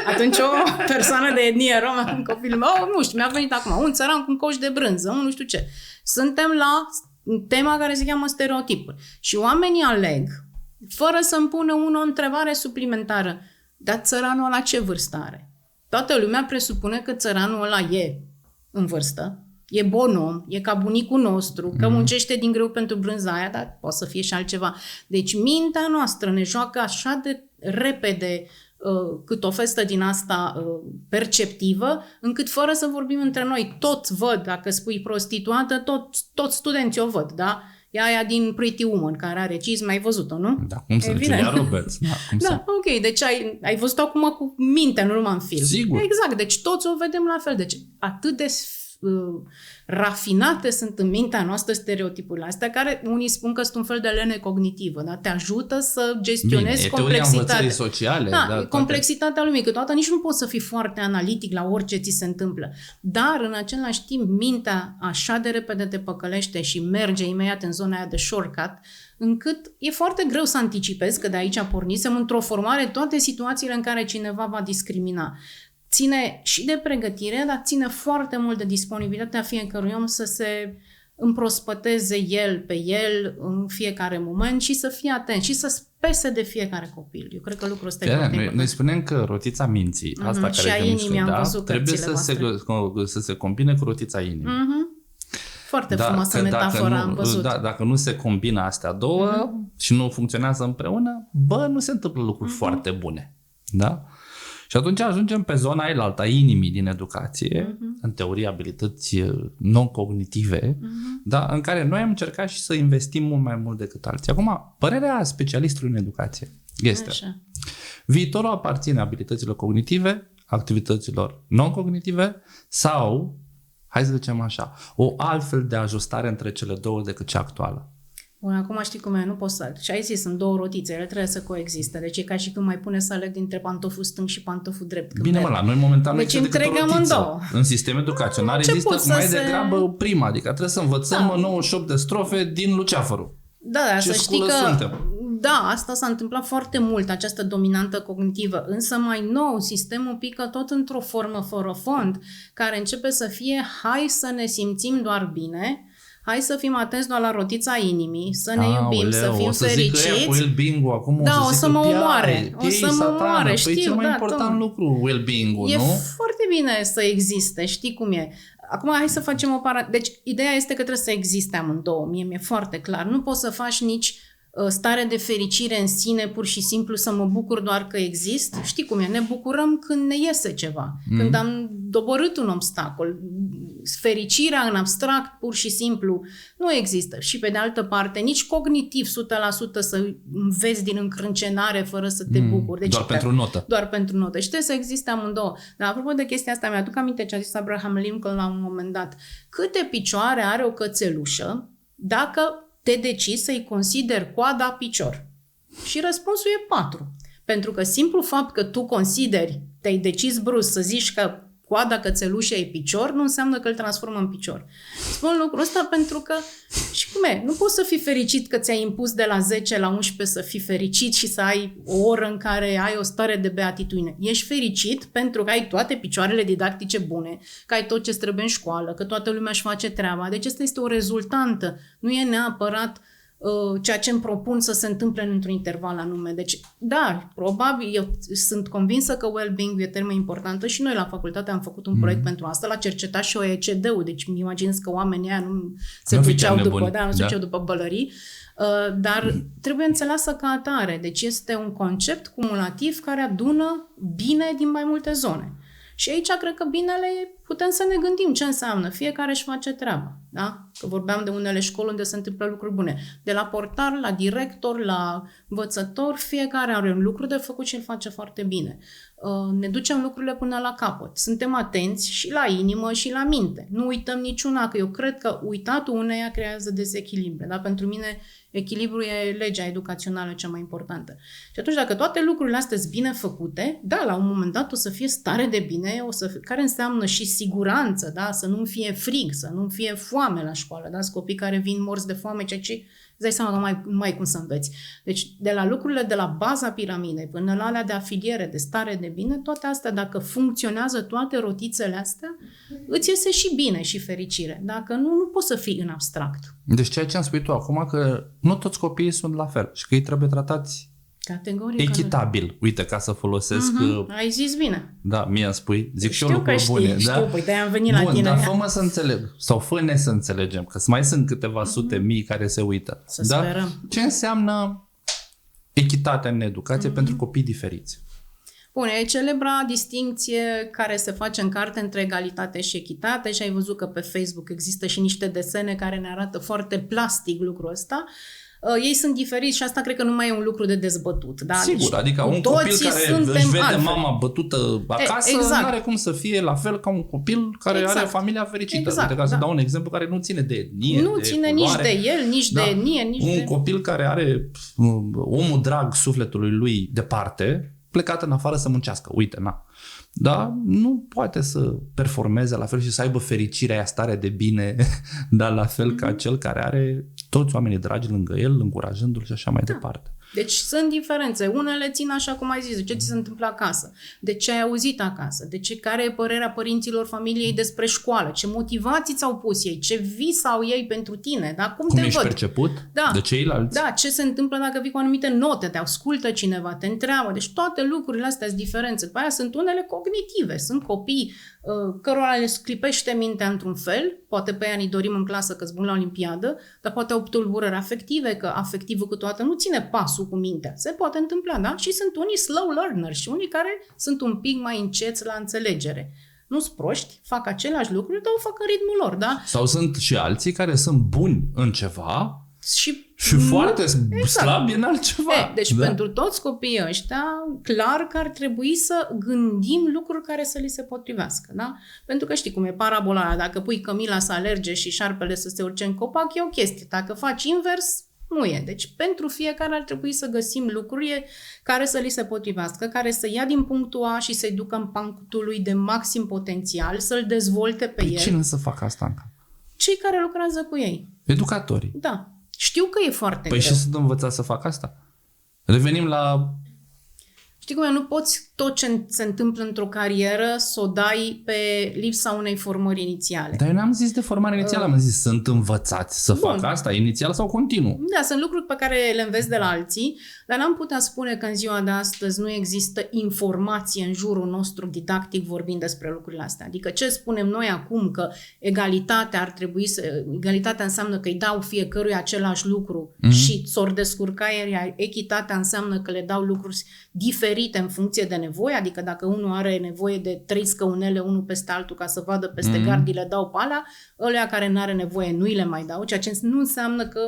Atunci o persoană de etnie romă, un copil meu, nu știu, mi-a venit acum, un țăran cu un coș de brânză, un nu știu ce. Suntem la tema care se cheamă stereotipuri. Și oamenii aleg, fără să-mi pună o întrebare suplimentară, dar țăranul ăla ce vârstă are? Toată lumea presupune că țăranul ăla e în vârstă, e bon om, e ca bunicul nostru, că muncește din greu pentru brânza aia, dar poate să fie și altceva. Deci mintea noastră ne joacă așa de repede cât o festă din asta perceptivă, încât fără să vorbim între noi, tot văd, dacă spui prostituată, tot studenții o văd, da? E aia din Pretty Woman, care are cizme, ai văzut-o, nu? Da, cum să Julia Roberts. Da, ok, deci ai văzut-o acum cu mintea, nu numai în film. Sigur. Exact, deci toți o vedem la fel. Deci atât de rafinate sunt în mintea noastră stereotipurile astea, care unii spun că sunt un fel de lene cognitivă, da? Te ajută să gestionezi complexitatea sociale. Da, complexitatea lumii, câteodată nici nu poți să fii foarte analitic la orice ți se întâmplă. Dar, în același timp, mintea așa de repede te păcălește și merge imediat în zona aia de shortcut, încât e foarte greu să anticipezi că de aici pornisem într-o formare toate situațiile în care cineva va discrimina. Ține și de pregătire, dar ține foarte mult de disponibilitatea fiecărui om să se împrospăteze el pe el în fiecare moment și să fie atent și să spese de fiecare copil. Eu cred că lucrul ăsta e foarte important. Noi spunem că rotița minții, asta și care a inimii, am văzut trebuie să se combine cu rotița inimii. Foarte frumoasă metafora, am văzut. Dacă nu se combină astea două și nu funcționează împreună, nu se întâmplă lucruri foarte bune. Da? Și atunci ajungem pe zona ailaltă, a inimii din educație, în teorie abilități non-cognitive, da, în care noi am încercat și să investim mult mai mult decât alții. Acum, părerea specialistului în educație este: viitorul aparține abilităților cognitive, activităților non-cognitive sau, hai să zicem așa, o altfel de ajustare între cele două decât cea actuală. Bun, acum știi cum e, nu poți să... Și ai zis, sunt două rotițe, ele trebuie să coexiste. Deci e ca și când mai pune să aleg dintre pantoful stâng și pantoful drept. Bine, la noi momentan nu deci există decât o rotiță. În sistem educațional există mai degrabă prima, adică trebuie să învățăm 98 de strofe din Luceafărul. Da, să știi că... Suntem. Da, asta s-a întâmplat foarte mult, această dominantă cognitivă, însă mai nou sistemul pică tot într-o formă fără fond, care începe să fie hai să ne simțim doar bine, hai să fim atenți doar la rotița inimii, să ne iubim, să fim fericiți. O să zică well-being-ul acum, o să mă omoare. O să mă omoare, știu. Păi cel mai important lucru, well-being-ul, nu? E foarte bine să existe, știi cum e. Acum hai să facem o Deci ideea este că trebuie să existe amândouă, mi-e foarte clar. Nu poți să faci nici stare de fericire în sine, pur și simplu să mă bucur doar că exist. Știi cum e? Ne bucurăm când ne iese ceva, când am doborât un obstacol. Fericirea în abstract, pur și simplu, nu există. Și pe de altă parte, nici cognitiv 100% să înveți din încrâncenare fără să te bucuri. Deci, doar pentru notă. Doar pentru notă. Și trebuie să existe amândouă. Dar apropo de chestia asta, mi-aduc aminte ce a zis Abraham Lincoln la un moment dat. Câte picioare are o cățelușă dacă te decizi să-i consideri coada picior? Și răspunsul e 4. Pentru că simplu fapt că tu consideri, te-ai decis brusc să zici că coada cățelușei e picior, nu înseamnă că îl transformă în picior. Spun lucrul ăsta pentru că, și cum e, nu poți să fii fericit că ți-ai impus de la 10 la 11 să fii fericit și să ai o oră în care ai o stare de beatitudine. Ești fericit pentru că ai toate picioarele didactice bune, că ai tot ce trebuie în școală, că toată lumea își face treaba. Deci asta este o rezultantă. Nu e neapărat ceea ce îmi propun să se întâmple într-un interval anume. Deci, da, probabil, eu sunt convinsă că well-being e o termenă importantă și noi la facultate am făcut un proiect pentru asta, l-a cercetat și OECD-ul, deci îmi imaginez că oamenii aia nu se duceau după bălării, dar trebuie înțeleasă ca atare. Deci este un concept cumulativ care adună bine din mai multe zone. Și aici cred că binele putem să ne gândim ce înseamnă. Fiecare își face treaba. Da? Că vorbeam de unele școli unde se întâmplă lucruri bune. De la portar, la director, la învățător, fiecare are un lucru de făcut și îl face foarte bine. Ne ducem lucrurile până la capăt. Suntem atenți și la inimă și la minte. Nu uităm niciuna, că eu cred că uitatul uneia creează dezechilibre. Da? Pentru mine echilibru e legea educațională cea mai importantă. Și atunci dacă toate lucrurile astea sunt bine făcute, da, la un moment dat o să fie stare de bine, care înseamnă și siguranță, da? Să nu fie frig, să nu fie foame la școală, da? Sunt copii care vin morți de foame, ceea ce îți dai seama că nu mai cum să înveți. Deci de la lucrurile de la baza piramidei până la alea de afiliere, de stare de bine, toate astea, dacă funcționează toate rotițele astea, îți iese și bine și fericire. Dacă nu, nu poți să fii în abstract. Deci ceea ce îmi spui tu acum, că nu toți copiii sunt la fel și că ei trebuie tratați categoric echitabil. Uite, ca să folosesc... Ai zis bine. Da, mie îmi spui. Zic știu și eu lucruri bune. Știu, da? păi de-aia am venit la tine. Dar fă-mă să înțeleg. Sau fă-ne să înțelegem. Că mai sunt câteva sute mii care se uită. Să sperăm. Ce înseamnă echitatea în educație pentru copii diferiți? Bun, e celebra distincție care se face în carte între egalitate și echitate și ai văzut că pe Facebook există și niște desene care ne arată foarte plastic lucrul ăsta. Ei sunt diferiți și asta cred că nu mai e un lucru de dezbătut. Da? Sigur, deci, adică un copil care își vede altfel. mama bătută acasă, exact. nu are cum să fie la fel ca un copil care are familia fericită. Exact, Uite, ca să dau un exemplu care nu ține de etnie, nu de ține culoare. nici de el, nici de etnie, nici un de... copil care are omul drag sufletului lui departe, plecat în afară să muncească. Uite, dar nu poate să performeze la fel și să aibă fericirea aia, stare de bine, dar la fel ca cel care are toți oamenii dragi lângă el, încurajându-l și așa mai departe. Deci sunt diferențe. Unele țin așa cum ai zis, de ce ți se întâmplă acasă, de ce ai auzit acasă, de ce, care e părerea părinților familiei despre școală, ce motivații ți-au pus ei, ce vis au ei pentru tine, da? Cum te ești văd? perceput de ceilalți. Da, ce se întâmplă dacă vii cu anumite note, te ascultă cineva, te întreabă. Deci toate lucrurile astea sunt diferențe. După aia sunt unele cognitive, sunt copii cărora le sclipește mintea într-un fel, poate pe aia ne dorim în clasă că-s bun la olimpiadă, dar poate au tulburări afective, că afectivul câteodată nu ține pasul cu mintea. Se poate întâmpla, da? Și sunt unii slow learners și unii care sunt un pic mai înceți la înțelegere. Nu-s proști, fac același lucruri, dar o fac în ritmul lor, da? Sau sunt și alții care sunt buni în ceva și nu, foarte slabi în altceva. Deci pentru toți copiii ăștia, clar că ar trebui să gândim lucruri care să li se potrivească, da? Pentru că știi cum e parabola aia, dacă pui cămila să alerge și șarpele să se urce în copac, e o chestie. Dacă faci invers, nu e. Deci pentru fiecare ar trebui să găsim lucruri care să li se potrivească, care să ia din punctul A și să-i ducă în punctul lui de maxim potențial, să-l dezvolte pe el. Cine să facă asta, Anca? Cei care lucrează cu ei. Educatorii. Da. Știu că e foarte greu. greu. Și sunt învățați să facă asta. Revenim la... Știi cum e? Nu poți tot ce se întâmplă într-o carieră să o dai pe lipsa unei formări inițiale. Dar eu n-am zis de formare inițială, am zis sunt învățați să facă asta, inițial sau continuu. Da, sunt lucruri pe care le înveți de la alții, dar n-am putea spune că în ziua de astăzi nu există informație în jurul nostru didactic vorbind despre lucrurile astea. Adică ce spunem noi acum că egalitatea ar trebui să... Egalitatea înseamnă că îi dau fiecăruia același lucru și ți-or descurca, iar echitatea înseamnă că le dau lucruri diferite în funcție de nevoie, adică dacă unul are nevoie de 3 scăunele unul peste altul ca să vadă peste gard, le dau pe alea, ălea care nu are nevoie nu îi le mai dau, ceea ce nu înseamnă că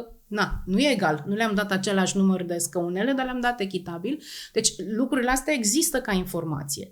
nu e egal, nu le-am dat același număr de scăunele, dar le-am dat echitabil. Deci lucrurile astea există ca informație.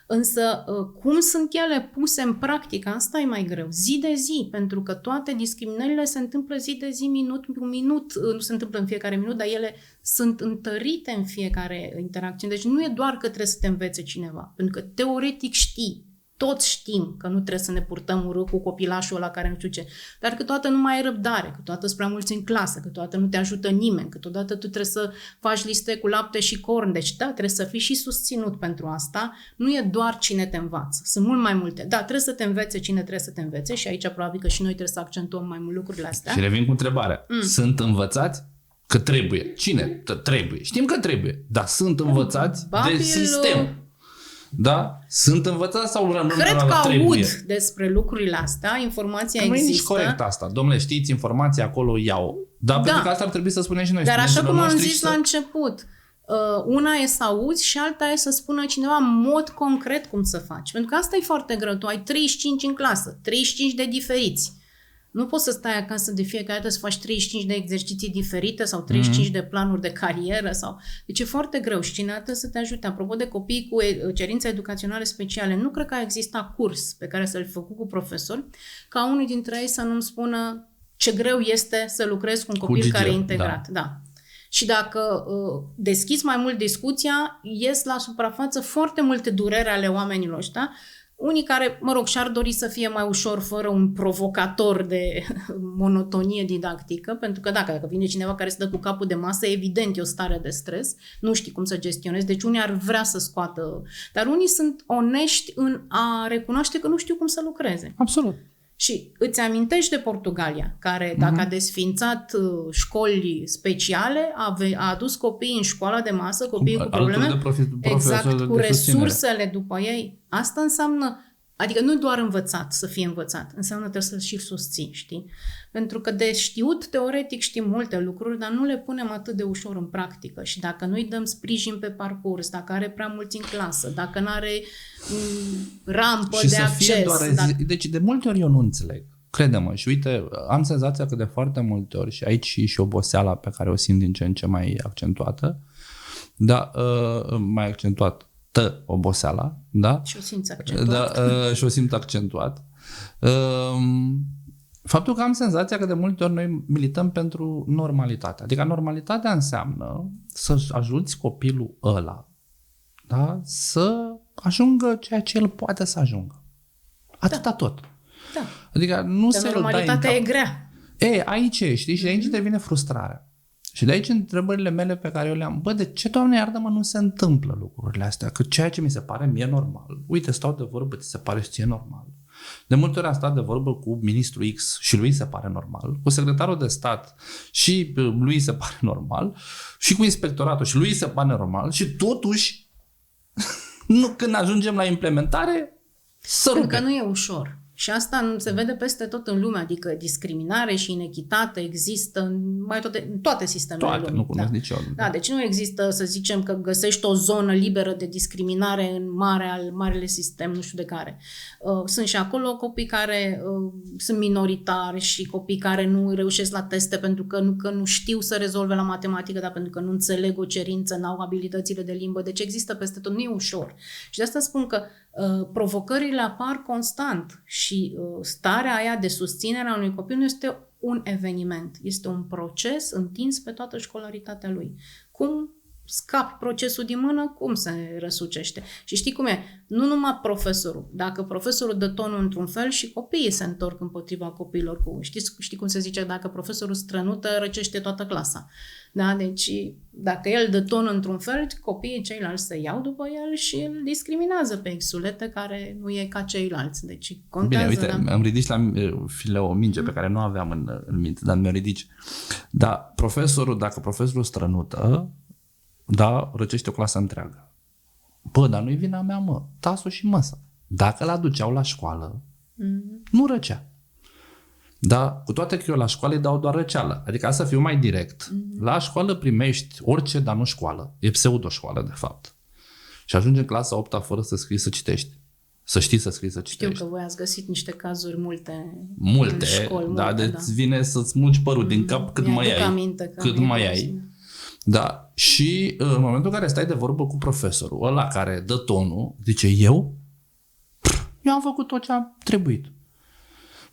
Însă cum sunt ele puse în practică, asta e mai greu, zi de zi, pentru că toate discriminările se întâmplă zi de zi, minut cu minut, nu se întâmplă în fiecare minut, dar ele sunt întărite în fiecare interacțiune. Deci nu e doar că trebuie să te învețe cineva, pentru că teoretic știi, toți știm că nu trebuie să ne purtăm urât cu copilașul ăla care nu știu ce, dar câteodată nu mai ai răbdare, câteodată sunt prea mulți în clasă, câteodată nu te ajută nimeni, câteodată tu trebuie să faci liste cu lapte și corn, deci da, trebuie să fii și susținut pentru asta, nu e doar cine te învață, sunt mult mai multe. Da, trebuie să te învețe cine trebuie să te învețe și aici probabil că și noi trebuie să accentuăm mai mult lucrurile astea. Și revin cu întrebarea, sunt învățați? Că trebuie. Cine trebuie? Știm că trebuie, dar sunt învățați de sistem. Da? Sunt învățați sau rămân Cred la că trebuie? aud despre lucrurile astea, informația există. există. Nu e nici corect asta. Dom'le, știți, informația acolo iau. Dar pentru că asta ar trebui să spunem și noi. Dar așa cum am zis la început, Una e să auzi și alta e să spună cineva în mod concret cum să faci. Pentru că asta e foarte greu. Tu ai 35 în clasă, 35 de diferiți. Nu poți să stai acasă de fiecare dată să faci 35 de exerciții diferite sau 35 de planuri de carieră. Deci e foarte greu și cineva trebuie să te ajute. Apropo de copii cu cerințe educaționale speciale, nu cred că a existat curs pe care să-l făcut cu profesori, ca unul dintre ei să nu-mi spună ce greu este să lucrezi cu un copil care e integrat. Da. Și dacă deschizi mai mult discuția, ies la suprafață foarte multe dureri ale oamenilor ăștia. Unii care, și-ar dori să fie mai ușor fără un provocator de monotonie didactică, pentru că dacă vine cineva care se dă cu capul de masă, evident e o stare de stres, nu știi cum să gestionezi, deci unii ar vrea să scoată, dar unii sunt onești în a recunoaște că nu știu cum să lucreze. Absolut. Și îți amintești de Portugalia, care dacă a desfințat școli speciale, a adus copiii în școala de masă, copiii cu probleme, cu resursele după ei. Asta înseamnă, adică nu doar învățat să fie învățat, înseamnă trebuie să și susții, știi? Pentru că de știut, teoretic știm multe lucruri, dar nu le punem atât de ușor în practică. Și dacă nu-i dăm sprijin pe parcurs, dacă are prea mulți în clasă, dacă nu are rampă și de acces... Deci de multe ori eu nu înțeleg. Crede-mă, și uite, am senzația că de foarte multe ori, și aici și oboseala pe care o simt din ce în ce mai accentuată, mai accentuat, oboseala, da? Și o simți accentuat. Da, și o simt accentuat. Faptul că am senzația că de multe ori noi milităm pentru normalitate. Adică normalitatea înseamnă să ajuți copilul ăla, da? Să ajungă ceea ce el poate să ajungă. Atâta tot. Da. Adică nu de se normalitatea e grea. Aici e, știi? Și de aici devine frustrarea. Și de aici întrebările mele pe care eu le-am, de ce, Doamne iartă-mă, nu se întâmplă lucrurile astea? Că ceea ce mi se pare mie normal, uite, stau de vorbă, ți se pare și ție normal. De multe ori am stat de vorbă cu ministrul X și lui se pare normal, cu secretarul de stat și lui se pare normal, și cu inspectoratul și lui se pare normal, și totuși, când ajungem la implementare, pentru că nu e ușor. Și asta se vede peste tot în lume, adică discriminare și inechitate există în toate sistemele lumii. Nu cunosc nici eu. Da, deci nu există, să zicem, că găsești o zonă liberă de discriminare în marele sistem, nu știu de care. Sunt și acolo copii care sunt minoritari și copii care nu reușesc la teste pentru că nu știu să rezolve la matematică, dar pentru că nu înțeleg o cerință, n-au abilitățile de limbă. Deci există peste tot, nu e ușor. Și de asta spun că provocările apar constant și starea aia de susținere a unui copil nu este un eveniment, este un proces întins pe toată școlaritatea lui. Cum scapi procesul din mână, cum se răsucește. Și știi cum e? Nu numai profesorul. Dacă profesorul dă tonul într-un fel, și copiii se întorc împotriva copiilor. Știi cum se zice? Dacă profesorul strănută, răcește toată clasa. Da? Deci, dacă el dă ton într-un fel, copiii ceilalți se iau după el și îl discriminează pe exulete care nu e ca ceilalți. Deci, contează. Bine, uite, îmi ridici la file o minge pe care nu aveam în minte, dar mi-o ridici. Dar dacă profesorul strănută, da, răcește o clasă întreagă. Dar nu-i vina mea, tasul și măsa. Dacă l-aduceau la școală, nu răcea. Dar cu toate că eu la școală îi dau doar răceală. Adică să fiu mai direct. La școală primești orice, dar nu școală. E pseudo-școală, de fapt. Și ajungi în clasa 8-a fără să scrii, să citești. Să știi să scrii, să citești. Știu că voi ați găsit niște cazuri multe în școli. Da, deci vine să-ți mulgi părul din cap cât mai ai. Cât mai ai. Da, și în momentul în care stai de vorbă cu profesorul ăla care dă tonul, zice, eu am făcut tot ce a trebuit.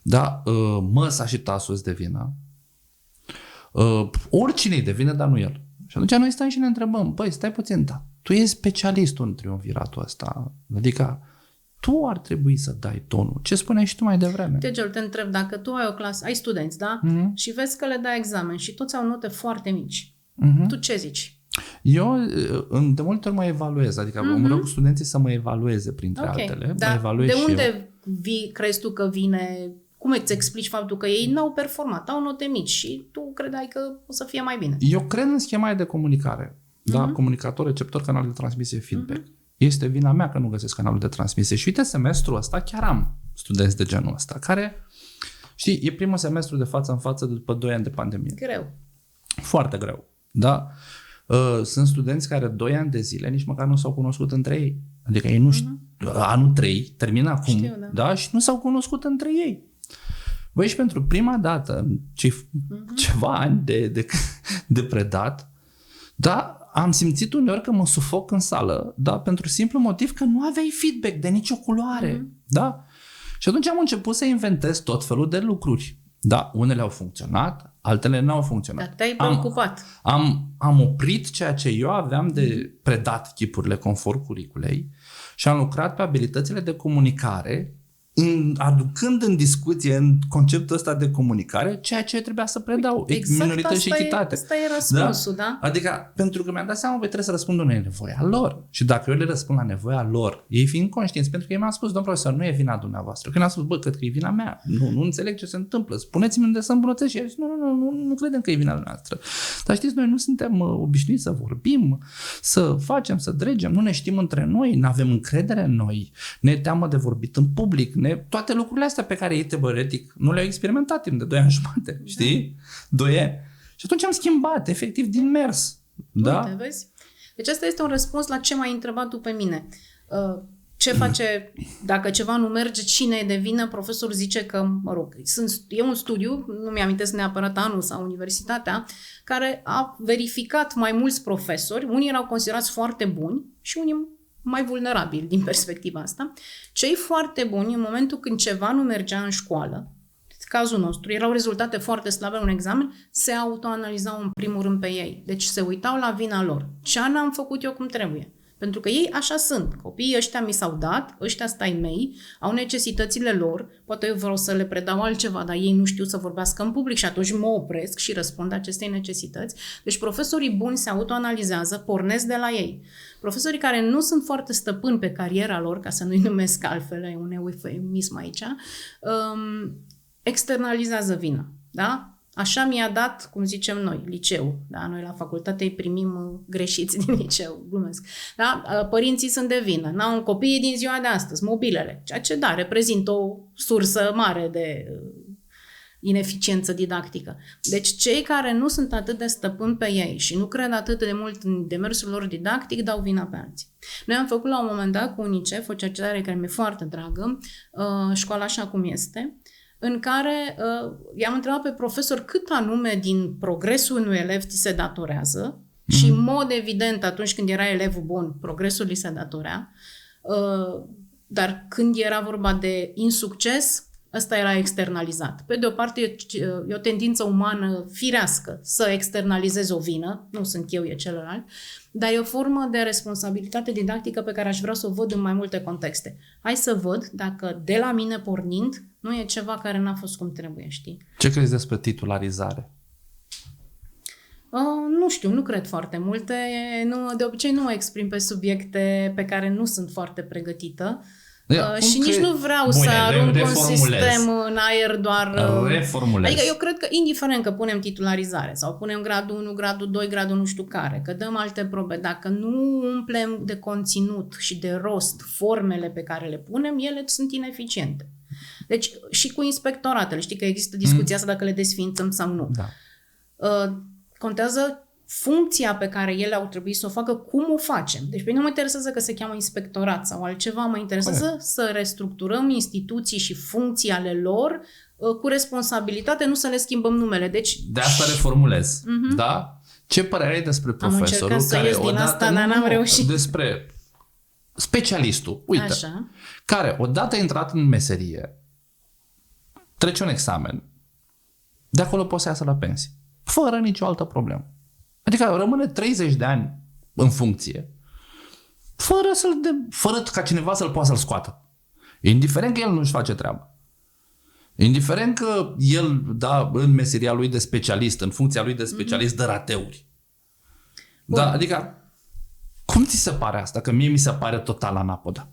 Da, măsa și tasul îți de vină. Oricine-i de vină, dar nu el. Și atunci noi stăm și ne întrebăm, stai puțin, tu ești specialistul în triumviratul ăsta. Adică tu ar trebui să dai tonul. Ce spuneai și tu mai devreme? Te întreb, dacă tu ai o clasă, ai studenți, da? Și vezi că le dai examen și toți au note foarte mici. Tu ce zici? Eu de multe ori mă evaluez, adică îmi rog studenții să mă evalueze printre altele. Da. Mă evaluez de unde crezi tu că vine, cum îți explici faptul că ei n-au performat, au note mici și tu credeai că o să fie mai bine? Eu cred în schema de comunicare. Da? Comunicator, receptor, canal de transmisie, feedback. Este vina mea că nu găsesc canalul de transmisie. Și uite, semestrul ăsta chiar am studenți de genul ăsta, care, știi, e primul semestru de față în față după 2 ani de pandemie. Greu. Foarte greu. Da? Sunt studenți care 2 ani de zile nici măcar nu s-au cunoscut între ei. Adică ei nu știu, anul 3, termină acum, știu, da? Și nu s-au cunoscut între ei. Băi, și pentru prima dată, ceva ani de predat, da, am simțit uneori că mă sufoc în sală, da, pentru simplu motiv că nu aveai feedback de nicio culoare, da? Și atunci am început să inventez tot felul de lucruri. Da, unele au funcționat, altele nu au funcționat. Dar te-ai preocupat. Am oprit ceea ce eu aveam de predat chipurile conform curiculei și am lucrat pe abilitățile de comunicare, aducând în discuție în conceptul ăsta de comunicare ceea ce trebuia să predau. Exact, minorități și echitate. Asta e răspunsul, da? Adică, pentru că mi-am dat seama că trebuie să răspund unei nevoi a lor. Și dacă eu le răspund la nevoia lor, ei fiind conștienți, pentru că ei mi-au spus, domn profesor, nu e vina dumneavoastră. Când am spus, cred că e vina mea. Nu înțeleg ce se întâmplă. Spuneți-mi unde să îmbunătățesc. Și eu zic, nu credem că e vina noastră. Dar știți, noi nu suntem obișnuiți să vorbim, să facem, să dregem, nu ne știm între noi, nu avem încredere în noi, ne teamă de vorbit în public, toate lucrurile astea pe care ei teoretic nu le-au experimentat timp de 2 ani jumate, știi? 2 ani. Și atunci am schimbat, efectiv, din mers. Da? Uite, vezi? Deci asta este un răspuns la ce m-ai întrebat tu pe mine. Ce face, dacă ceva nu merge, cine e de vină? Profesorul zice că, mă rog, e un studiu, nu mi-amintesc neapărat anul sau universitatea, care a verificat mai mulți profesori, unii erau considerați foarte buni și unii mai vulnerabili din perspectiva asta. Cei foarte buni, în momentul când ceva nu mergea în școală, cazul nostru, erau rezultate foarte slabe în un examen, se autoanalizau în primul rând pe ei. Deci se uitau la vina lor. Ce n-am făcut eu cum trebuie? Pentru că ei așa sunt. Copiii ăștia mi s-au dat, ăștia stai mei, au necesitățile lor, poate eu vreau să le predau altceva, dar ei nu știu să vorbească în public și atunci mă opresc și răspund acestei necesități. Deci profesorii buni se autoanalizează, pornesc de la ei. Profesorii care nu sunt foarte stăpâni pe cariera lor, ca să nu-i numesc altfel, e un eufemism aici, externalizează vina. Da? Așa mi-a dat, cum zicem noi, liceu. Da? Noi la facultate îi primim greșiți din liceu, glumesc. Da? Părinții sunt de vină. N-au copiii din ziua de astăzi, mobilele. Ceea ce, da, reprezintă o sursă mare de ineficiență didactică. Deci cei care nu sunt atât de stăpâni pe ei și nu cred atât de mult în demersul lor didactic, dau vina pe alții. Noi am făcut la un moment dat cu UNICEF o cercetare care mi-e foarte dragă, Școala așa cum este, în care i-am întrebat pe profesor cât anume din progresul unui elev ți se datorează și în mod evident atunci când era elevul bun, progresul li se datorea, dar când era vorba de insucces, ăsta era externalizat. Pe de o parte, e o tendință umană firească să externalizezi o vină, nu sunt eu, e celălalt, dar e o formă de responsabilitate didactică pe care aș vrea să o văd în mai multe contexte. Hai să văd dacă de la mine pornind nu e ceva care n-a fost cum trebuie, știi? Ce crezi despre titularizare? Nu știu, nu cred foarte multe. De obicei nu mă exprim pe subiecte pe care nu sunt foarte pregătită. Și nici nu vreau să arunc un sistem în aer doar... Reformulez. Adică eu cred că indiferent că punem titularizare sau punem gradul 1, gradul 2, gradul nu știu care, că dăm alte probe, dacă nu umplem de conținut și de rost formele pe care le punem, ele sunt ineficiente. Deci și cu inspectoratele, știi că există discuția asta dacă le desființăm sau nu. Da. Contează funcția pe care ele au trebuit să o facă, cum o facem. Deci pe mine nu mă interesează că se cheamă inspectorat sau altceva, mă interesează să restructurăm instituții și funcții ale lor cu responsabilitate, nu să le schimbăm numele. Deci, de asta reformulez. Da? Ce părere ai despre profesorul am care din asta, dar n-am reușit. Despre specialistul, uite, așa, care odată intrat în meserie, trece un examen, de acolo poate să iasă la pensie, fără nicio altă problemă. Adică rămâne 30 de ani în funcție, fără ca cineva să-l poată să-l scoată. Indiferent că el nu-și face treaba. Indiferent că el, da, în meseria lui de specialist, în funcția lui de specialist, dă rateuri. Da, adică, cum ți se pare asta? Că mie mi se pare total anapoda.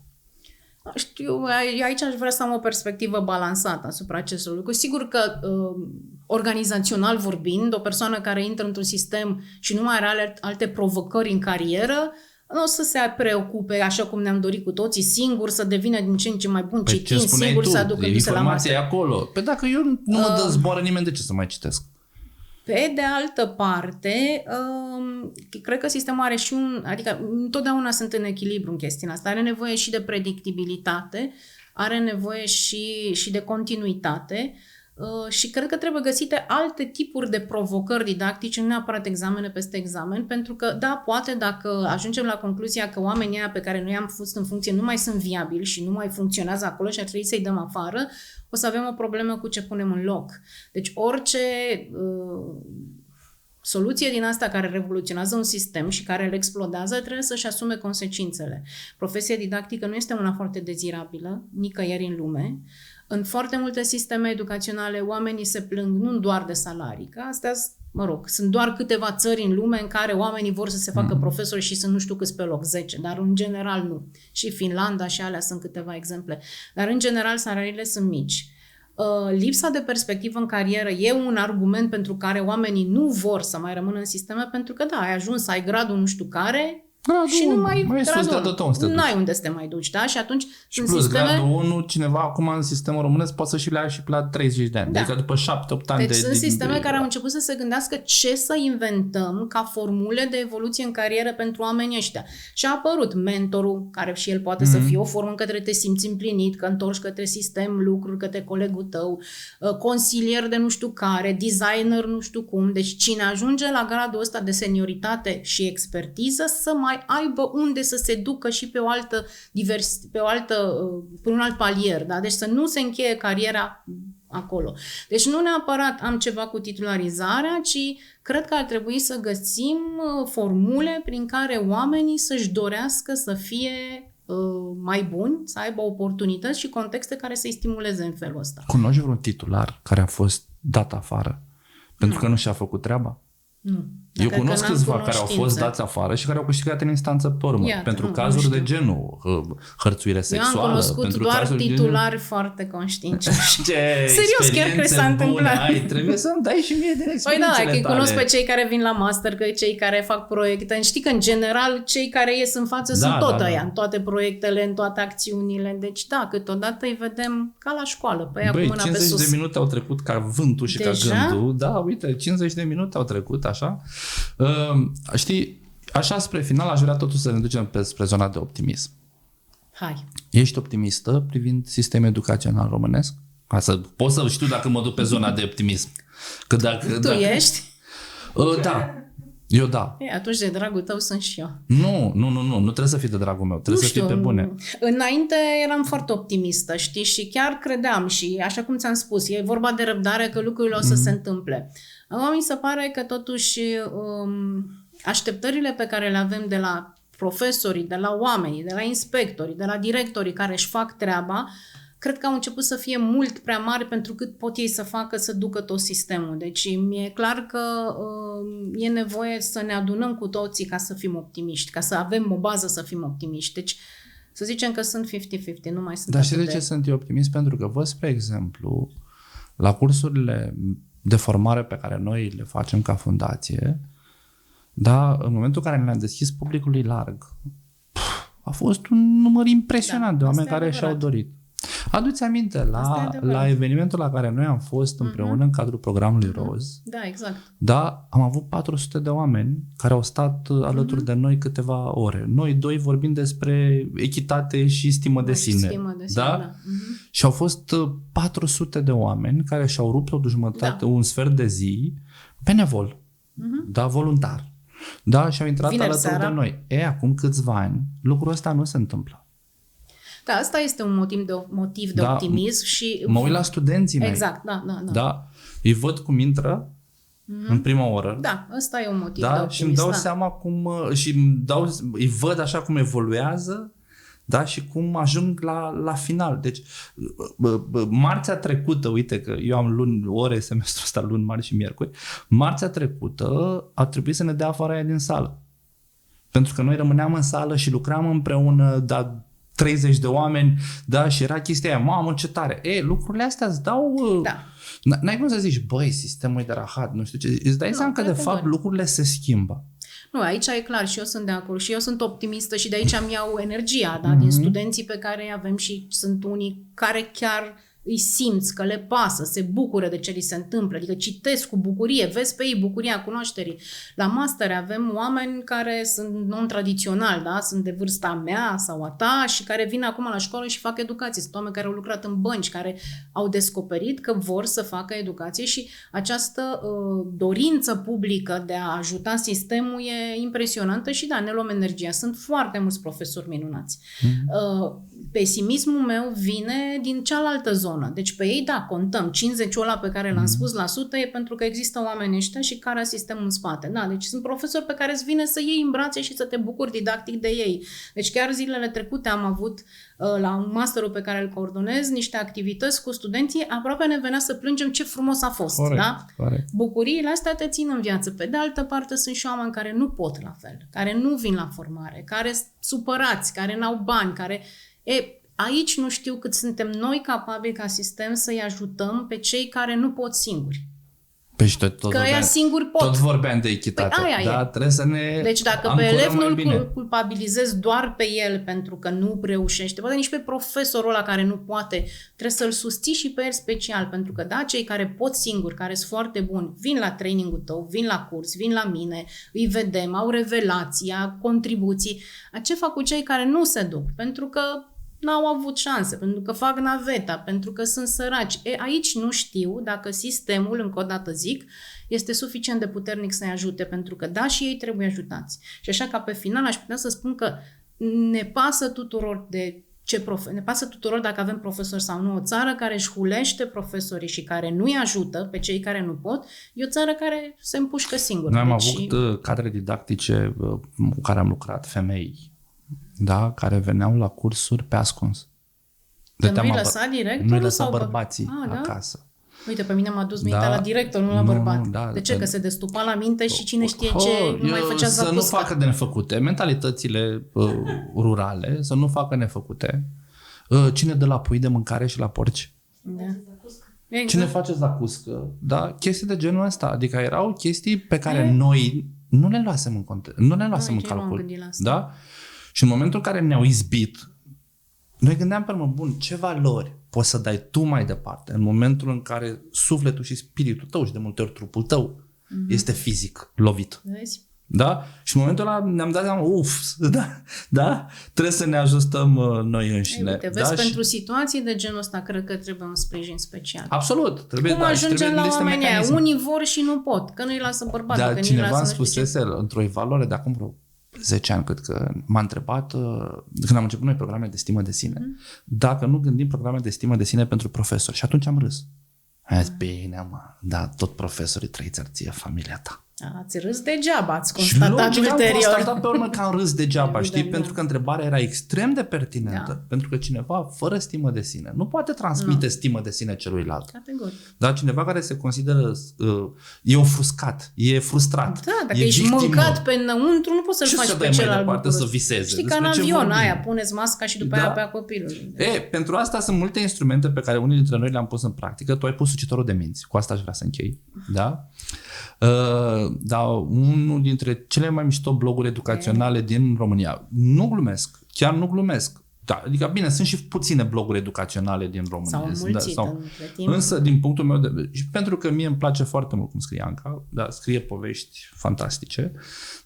Știu, aici aș vrea să am o perspectivă balansată asupra acestui lucru. Sigur că organizațional vorbind, o persoană care intră într-un sistem și nu mai are alte provocări în carieră, nu o să se preocupe, așa cum ne-am dorit cu toții, singur să devină din ce în ce mai bun citind, singur să aducă vise la masă. Acolo. Păi dacă eu nu mă dă zboară nimeni, de ce să mai citesc? Pe de altă parte, cred că sistemul are și adică întotdeauna sunt în echilibru în chestiunea asta, are nevoie și de predictibilitate, are nevoie și de continuitate și cred că trebuie găsite alte tipuri de provocări didactice, nu neapărat examene peste examen, pentru că, da, poate dacă ajungem la concluzia că oamenii aia pe care noi am fost în funcție nu mai sunt viabili și nu mai funcționează acolo și ar trebui să-i dăm afară, o să avem o problemă cu ce punem în loc. Deci orice soluție din asta care revoluționează un sistem și care îl explodează trebuie să-și asume consecințele. Profesia didactică nu este una foarte dezirabilă, nicăieri în lume. În foarte multe sisteme educaționale oamenii se plâng nu doar de salarii, că astea, sunt doar câteva țări în lume în care oamenii vor să se facă profesori și sunt nu știu câți pe loc, 10, dar în general nu. Și Finlanda și alea sunt câteva exemple. Dar în general salariile sunt mici. Lipsa de perspectivă în carieră e un argument pentru care oamenții nu vor să mai rămână în sisteme, pentru că da, ai ajuns, ai gradul nu știu care și nu mai n-ai unde să te mai duci, da? Și atunci și plus sisteme... gradul 1, cineva acum în sistemul românesc poate să și le ia și la 30 de ani, da. Adică după 7-8 ani deci sunt sisteme care au început să se gândească ce să inventăm ca formule de evoluție în carieră pentru oamenii ăștia. Și a apărut mentorul, care și el poate să fie o formă în care te simți împlinit, că întorci către sistem lucruri, către colegul tău, consilier de nu știu care, designer nu știu cum. Deci cine ajunge la gradul ăsta de senioritate și expertiză să mai aibă unde să se ducă și pe un alt palier, da? Deci să nu se încheie cariera acolo. Deci nu neapărat am ceva cu titularizarea, ci cred că ar trebui să găsim formule prin care oamenii să-și dorească să fie mai buni, să aibă oportunități și contexte care să-i stimuleze în felul ăsta. Cunoști vreun titular care a fost dat afară pentru că nu și-a făcut treaba? Nu. Eu cunosc câțiva care au fost dați afară și care au câștigat în instanță pe urmă. Pentru cazuri de genul hărțuire sexuală. Eu am cunoscut doar titulari foarte conștiincioși. Serios, chiar că s-a întâmplat. Trebuie să-mi dai și mie din experiențele tale. Că cunosc pe cei care vin la master, că cei care fac proiecte. Știi că în general cei care ies în față sunt tot ăia, în toate proiectele, în toate acțiunile. Deci da, câteodată îi vedem ca la școală, pe ea cu mâna pe sus. 50 de minute au trecut ca vântul și ca gândul. Da, uite, 50 de minute au trecut așa. Știi, așa spre final aș vrea totuși să ne ducem spre zona de optimism. Hai. Ești optimistă privind sistemul educațional românesc? Ca să pot să știu dacă mă duc pe zona de optimism. Că tu ești? Da. Eu da. Atunci de dragul tău sunt și eu. Nu trebuie să fii de dragul meu, trebuie să fii pe bune. Înainte eram foarte optimistă, știi, și chiar credeam și așa cum ți-am spus, e vorba de răbdare că lucrurile o să se întâmple. Acum mi se pare că totuși așteptările pe care le avem de la profesorii, de la oamenii, de la inspectorii, de la directorii care își fac treaba, cred că au început să fie mult prea mari pentru cât pot ei să facă să ducă tot sistemul. Deci mi-e clar că e nevoie să ne adunăm cu toții ca să fim optimiști, ca să avem o bază să fim optimiști. Deci să zicem că sunt 50-50, nu mai sunt. Dar știi de ce sunt eu optimist? Pentru că văd, spre exemplu, la cursurile de formare pe care noi le facem ca fundație, da, în momentul în care le-am deschis publicului larg, a fost un număr impresionant de oameni care și-au dorit. Adu-ți aminte, la evenimentul la care noi am fost împreună în cadrul programului ROZ. Da, exact. Da, am avut 400 de oameni care au stat alături de noi câteva ore. Noi doi vorbim despre echitate și stimă de sine. Da? Și au fost 400 de oameni care și-au rupt o jumătate, un sfert de zi, benevol, da, voluntar. Da, și au intrat alături de noi. Acum câțiva ani, lucrul ăsta nu se întâmplă. Da, asta este un motiv de optimism și... Mă uit la studenții mei. Exact, da. Îi văd cum intră în prima oră. Da, ăsta e un motiv de optimism. Și îmi dau seama cum... îi văd așa cum evoluează, da, și cum ajung la final. Deci, marțea trecută, uite că eu am luni, ore semestrul ăsta, luni, marți și miercuri, marțea trecută a trebuit să ne dea afară aia din sală. Pentru că noi rămâneam în sală și lucram împreună, dar 30 de oameni, da, și era chestia aia, mamă, ce tare. Lucrurile astea îți dau... Da. N-ai cum să zici, băi, sistemul e de rahat, nu știu ce. Îți dai seama că, de fapt, lucrurile se schimbă. Nu, aici e clar și eu sunt de acord și eu sunt optimistă și de aici îmi iau energia, da, din studenții pe care îi avem și sunt unii care chiar îi simți că le pasă, se bucură de ce li se întâmplă, adică citesc cu bucurie, vezi pe ei bucuria cunoașterii. La master avem oameni care sunt non-tradiționali, da? Sunt de vârsta mea sau a ta și care vin acum la școală și fac educație. Sunt oameni care au lucrat în bănci, care au descoperit că vor să facă educație și această dorință publică de a ajuta sistemul e impresionantă și da, ne luăm energia. Sunt foarte mulți profesori minunați. Pesimismul meu vine din cealaltă zonă. Deci pe ei, da, contăm. 50-ul ăla pe care l-am spus la sută e pentru că există oameni ăștia și care sistemul în spate. Da, deci sunt profesori pe care îți vine să iei în brațe și să te bucuri didactic de ei. Deci chiar zilele trecute am avut la un masterul pe care îl coordonez niște activități cu studenții, aproape ne venea să plângem ce frumos a fost. Corect, da? corect. Bucuriile astea te țin în viață. Pe de altă parte sunt și oameni care nu pot la fel, care nu vin la formare, care sunt supărați, care n-au bani, care... Aici nu știu cât suntem noi capabili ca sistem să-i ajutăm pe cei care nu pot singuri. Păi și tot că ea singuri pot. Tot vorbeam de echitate. Păi da, trebuie să ne Deci dacă pe elev nu-l culpabilizezi doar pe el pentru că nu reușește, poate nici pe profesorul ăla care nu poate, trebuie să-l susții și pe el special, pentru că da, cei care pot singuri, care sunt foarte buni, vin la trainingul tău, vin la curs, vin la mine, îi vedem, au revelația, contribuții. Ce fac cu cei care nu se duc? Pentru că n-au avut șanse, pentru că fac naveta, pentru că sunt săraci. Aici nu știu dacă sistemul, încă o dată zic, este suficient de puternic să-i ajute, pentru că da, și ei trebuie ajutați. Și așa ca pe final aș putea să spun că ne pasă tuturor de ne pasă tuturor dacă avem profesori sau nu. O țară care își hulește profesorii și care nu-i ajută pe cei care nu pot, e o țară care se împușcă singură. Noi am avut cadre didactice cu care am lucrat, femei, da, care veneau la cursuri pe ascuns. Că nu-i lăsa directorul? Nu-i lăsa bărbații acasă. Uite, pe mine m-a dus mintea la director, nu la bărbat. De ce? Că se destupa la minte și cine știe ce nu mai făcea zacusca. Să nu facă de nefăcute. Mentalitățile rurale, să nu facă nefăcute. Cine dă la pui de mâncare și la porci? Da. Exact. Cine face zacuscă? Da, chestii de genul ăsta. Adică erau chestii pe care noi nu le luasem în cont, nu le luasem în calcul. Da? Și în momentul în care ne-au izbit, noi gândeam pe urmă, bun, ce valori poți să dai tu mai departe în momentul în care sufletul și spiritul tău și de multe ori trupul tău este fizic lovit. Vezi? Da? Și în momentul ăla ne-am dat seama, da? Trebuie să ne ajustăm noi înșine. Uite, vezi, pentru situații de genul ăsta cred că trebuie un sprijin special. Absolut. Cum ajungem la oamenii aia? Unii vor și nu pot, că nu-i lasă bărbatul, că nu-i cineva lasă îmi spusese într-o evaluare de acum vreo 10 ani, cred că m-a întrebat, când am început noi programe de stimă de sine, dacă nu gândim programe de stimă de sine pentru profesori. Și atunci am râs. Am zis, bine, da, tot profesorii trăiți ar ție familia ta. Ați râs degeaba, ați constatat ulterior. Și am constatat pe urmă că am râs degeaba, știi? Pentru că întrebarea era extrem de pertinentă. Da. Pentru că cineva fără stimă de sine nu poate transmite stimă de sine celuilalt. Categoric. Dar cineva care se consideră e ofuscat, e frustrat, da, dacă ești mâncat pe înăuntru, nu poți să-l faci pe celălalt lucru. Să viseze. Știi, ca în avion aia, puneți masca și după aia pe copilul. Pentru asta sunt multe instrumente pe care unii dintre noi le-am pus în practică. Tu ai pus sucitorul de minți. Cu asta aș vrea să închei. Da? Dar unul dintre cele mai mișto bloguri educaționale din România. Nu glumesc, chiar nu glumesc. Da, adică bine, sunt și puține bloguri educaționale din România. S-au înmulțit între timp. Însă, din punctul meu de vedere, și pentru că mie îmi place foarte mult cum scrie Anca, da, scrie povești fantastice,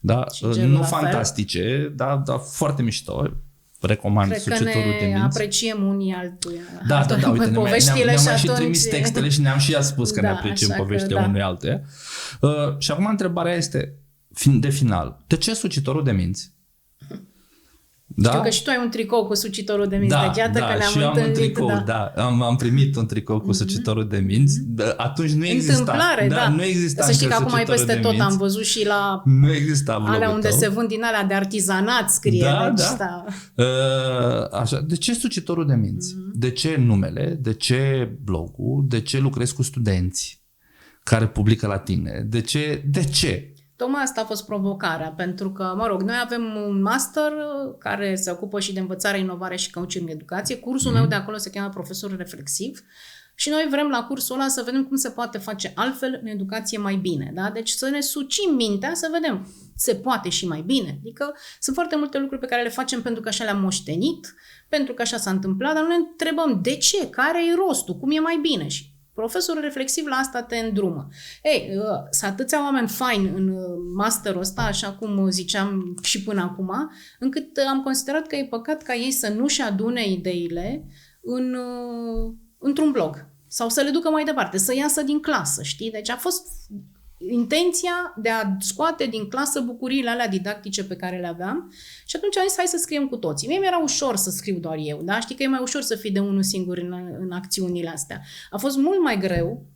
da, nu fantastice, dar foarte mișto. Recomand sucitorul de minți. Cred că ne apreciem unii altuia. Da, uite, ne-am și trimis textele și ne-am și spus că ne apreciem povestea unui altuia. Și acum întrebarea este, de final, de ce sucitorul de minți? Da? Știu că și tu ai un tricou cu sucitorul de minți. Deci iată că ne-am întâlnit. Am un tricou, am primit un tricou cu sucitorul de minți. Atunci nu exista. Întâmplare, da. Nu exista. Să știi că acum ai peste tot. Am văzut și la nu exista alea unde se vând din alea de artizanat, scrie. Așa. De ce sucitorul de minți? De ce numele? De ce blogul? De ce lucrezi cu studenți care publică la tine? De ce? Tocmai asta a fost provocarea, pentru că, noi avem un master care se ocupă și de învățare, inovare și coaching în educație. Cursul meu de acolo se cheamă Profesor Reflexiv. Și noi vrem la cursul ăla să vedem cum se poate face altfel în educație mai bine. Da? Deci să ne sucim mintea, să vedem se poate și mai bine. Adică sunt foarte multe lucruri pe care le facem pentru că așa le-am moștenit, pentru că așa s-a întâmplat, dar nu ne întrebăm de ce, care e rostul, cum e mai bine. Și profesorul reflexiv la asta te îndrumă. Sunt atâția oameni faini în masterul ăsta, așa cum ziceam și până acum, încât am considerat că e păcat ca ei să nu-și adune ideile într-un blog sau să le ducă mai departe, să iasă din clasă, știi? Deci a fost intenția de a scoate din clasă bucuriile alea didactice pe care le aveam și atunci am zis hai să scriem cu toții. Mie mi-era ușor să scriu doar eu, da? Știi că e mai ușor să fii de unul singur în acțiunile astea. A fost mult mai greu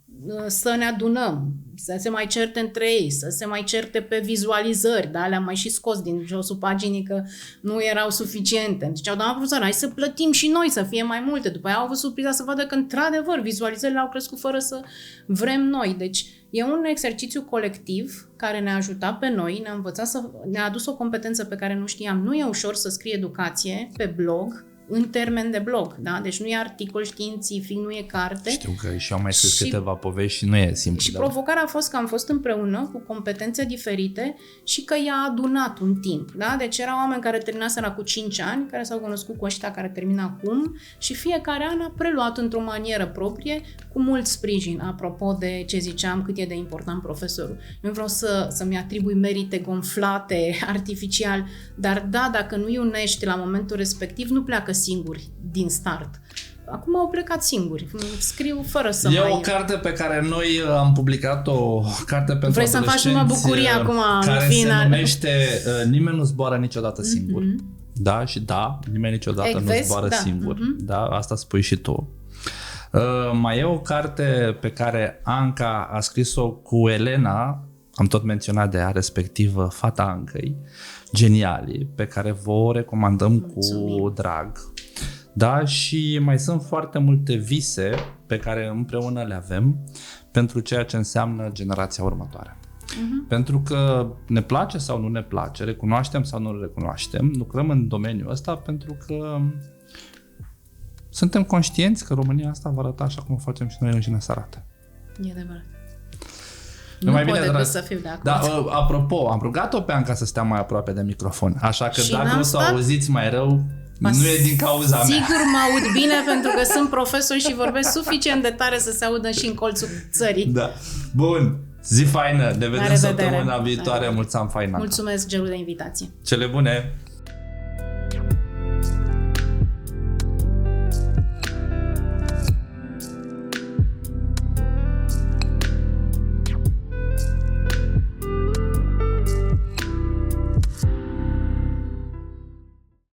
să ne adunăm, să se mai certe între ei, să se mai certe pe vizualizări, da? Le-am mai și scos din josul paginii că nu erau suficiente. Ziceau, doamna profesor, hai să plătim și noi să fie mai multe. După aia au avut surpriza să vadă că într-adevăr vizualizările au crescut fără să vrem noi. Deci e un exercițiu colectiv care ne-a ajutat pe noi, ne-a învățat ne-a adus o competență pe care nu știam. Nu e ușor să scrii educație pe blog, în termen de blog, da? Deci nu e articol științific, nu e carte. Știu că și eu am mai scris câteva povești și nu e simplu. Și provocarea a fost că am fost împreună cu competențe diferite și că i-a adunat un timp, da? Deci erau oameni care terminaseră cu 5 ani, care s-au cunoscut cu ăștia care termină acum și fiecare an a preluat într-o manieră proprie, cu mult sprijin, apropo de ce ziceam, cât e de important profesorul. Nu vreau să-mi atribui merite gonflate artificial, dar da, dacă nu-i unești la momentul respectiv, nu pleacă singuri din start. Acum au plecat singuri. Scriu fără să E o carte pe care noi am publicat-o, carte pentru Vrei să-mi faci numai bucurie acum care în final. se numește Nimeni nu zboară niciodată singur. Da, și da, nimeni niciodată nu zboară singur. Da, asta spui și tu. Mai e o carte pe care Anca a scris-o cu Elena, am tot menționat de ea, respectiv Fata Ancăi, Genialii, pe care vă o recomandăm cu drag. Da, și mai sunt foarte multe vise pe care împreună le avem pentru ceea ce înseamnă generația următoare. Pentru că ne place sau nu ne place, recunoaștem sau nu recunoaștem, lucrăm în domeniul ăsta pentru că suntem conștienți că România asta va arăta așa cum o facem și noi înșine să arate. E adevărat. Nu mai pot decât să fiu de acord. Da, apropo, am rugat-o pe Anca să stea mai aproape de microfon, așa că și dacă o să auziți mai rău, nu e din cauza mea. Sigur mă aud bine pentru că sunt profesor și vorbesc suficient de tare să se audă și în colțul țării. Da. Bun. Zi faină. Ne vedem săptămâna viitoare. Mulți ani faină. Mulțumesc, Gelu, de invitație. Cele bune.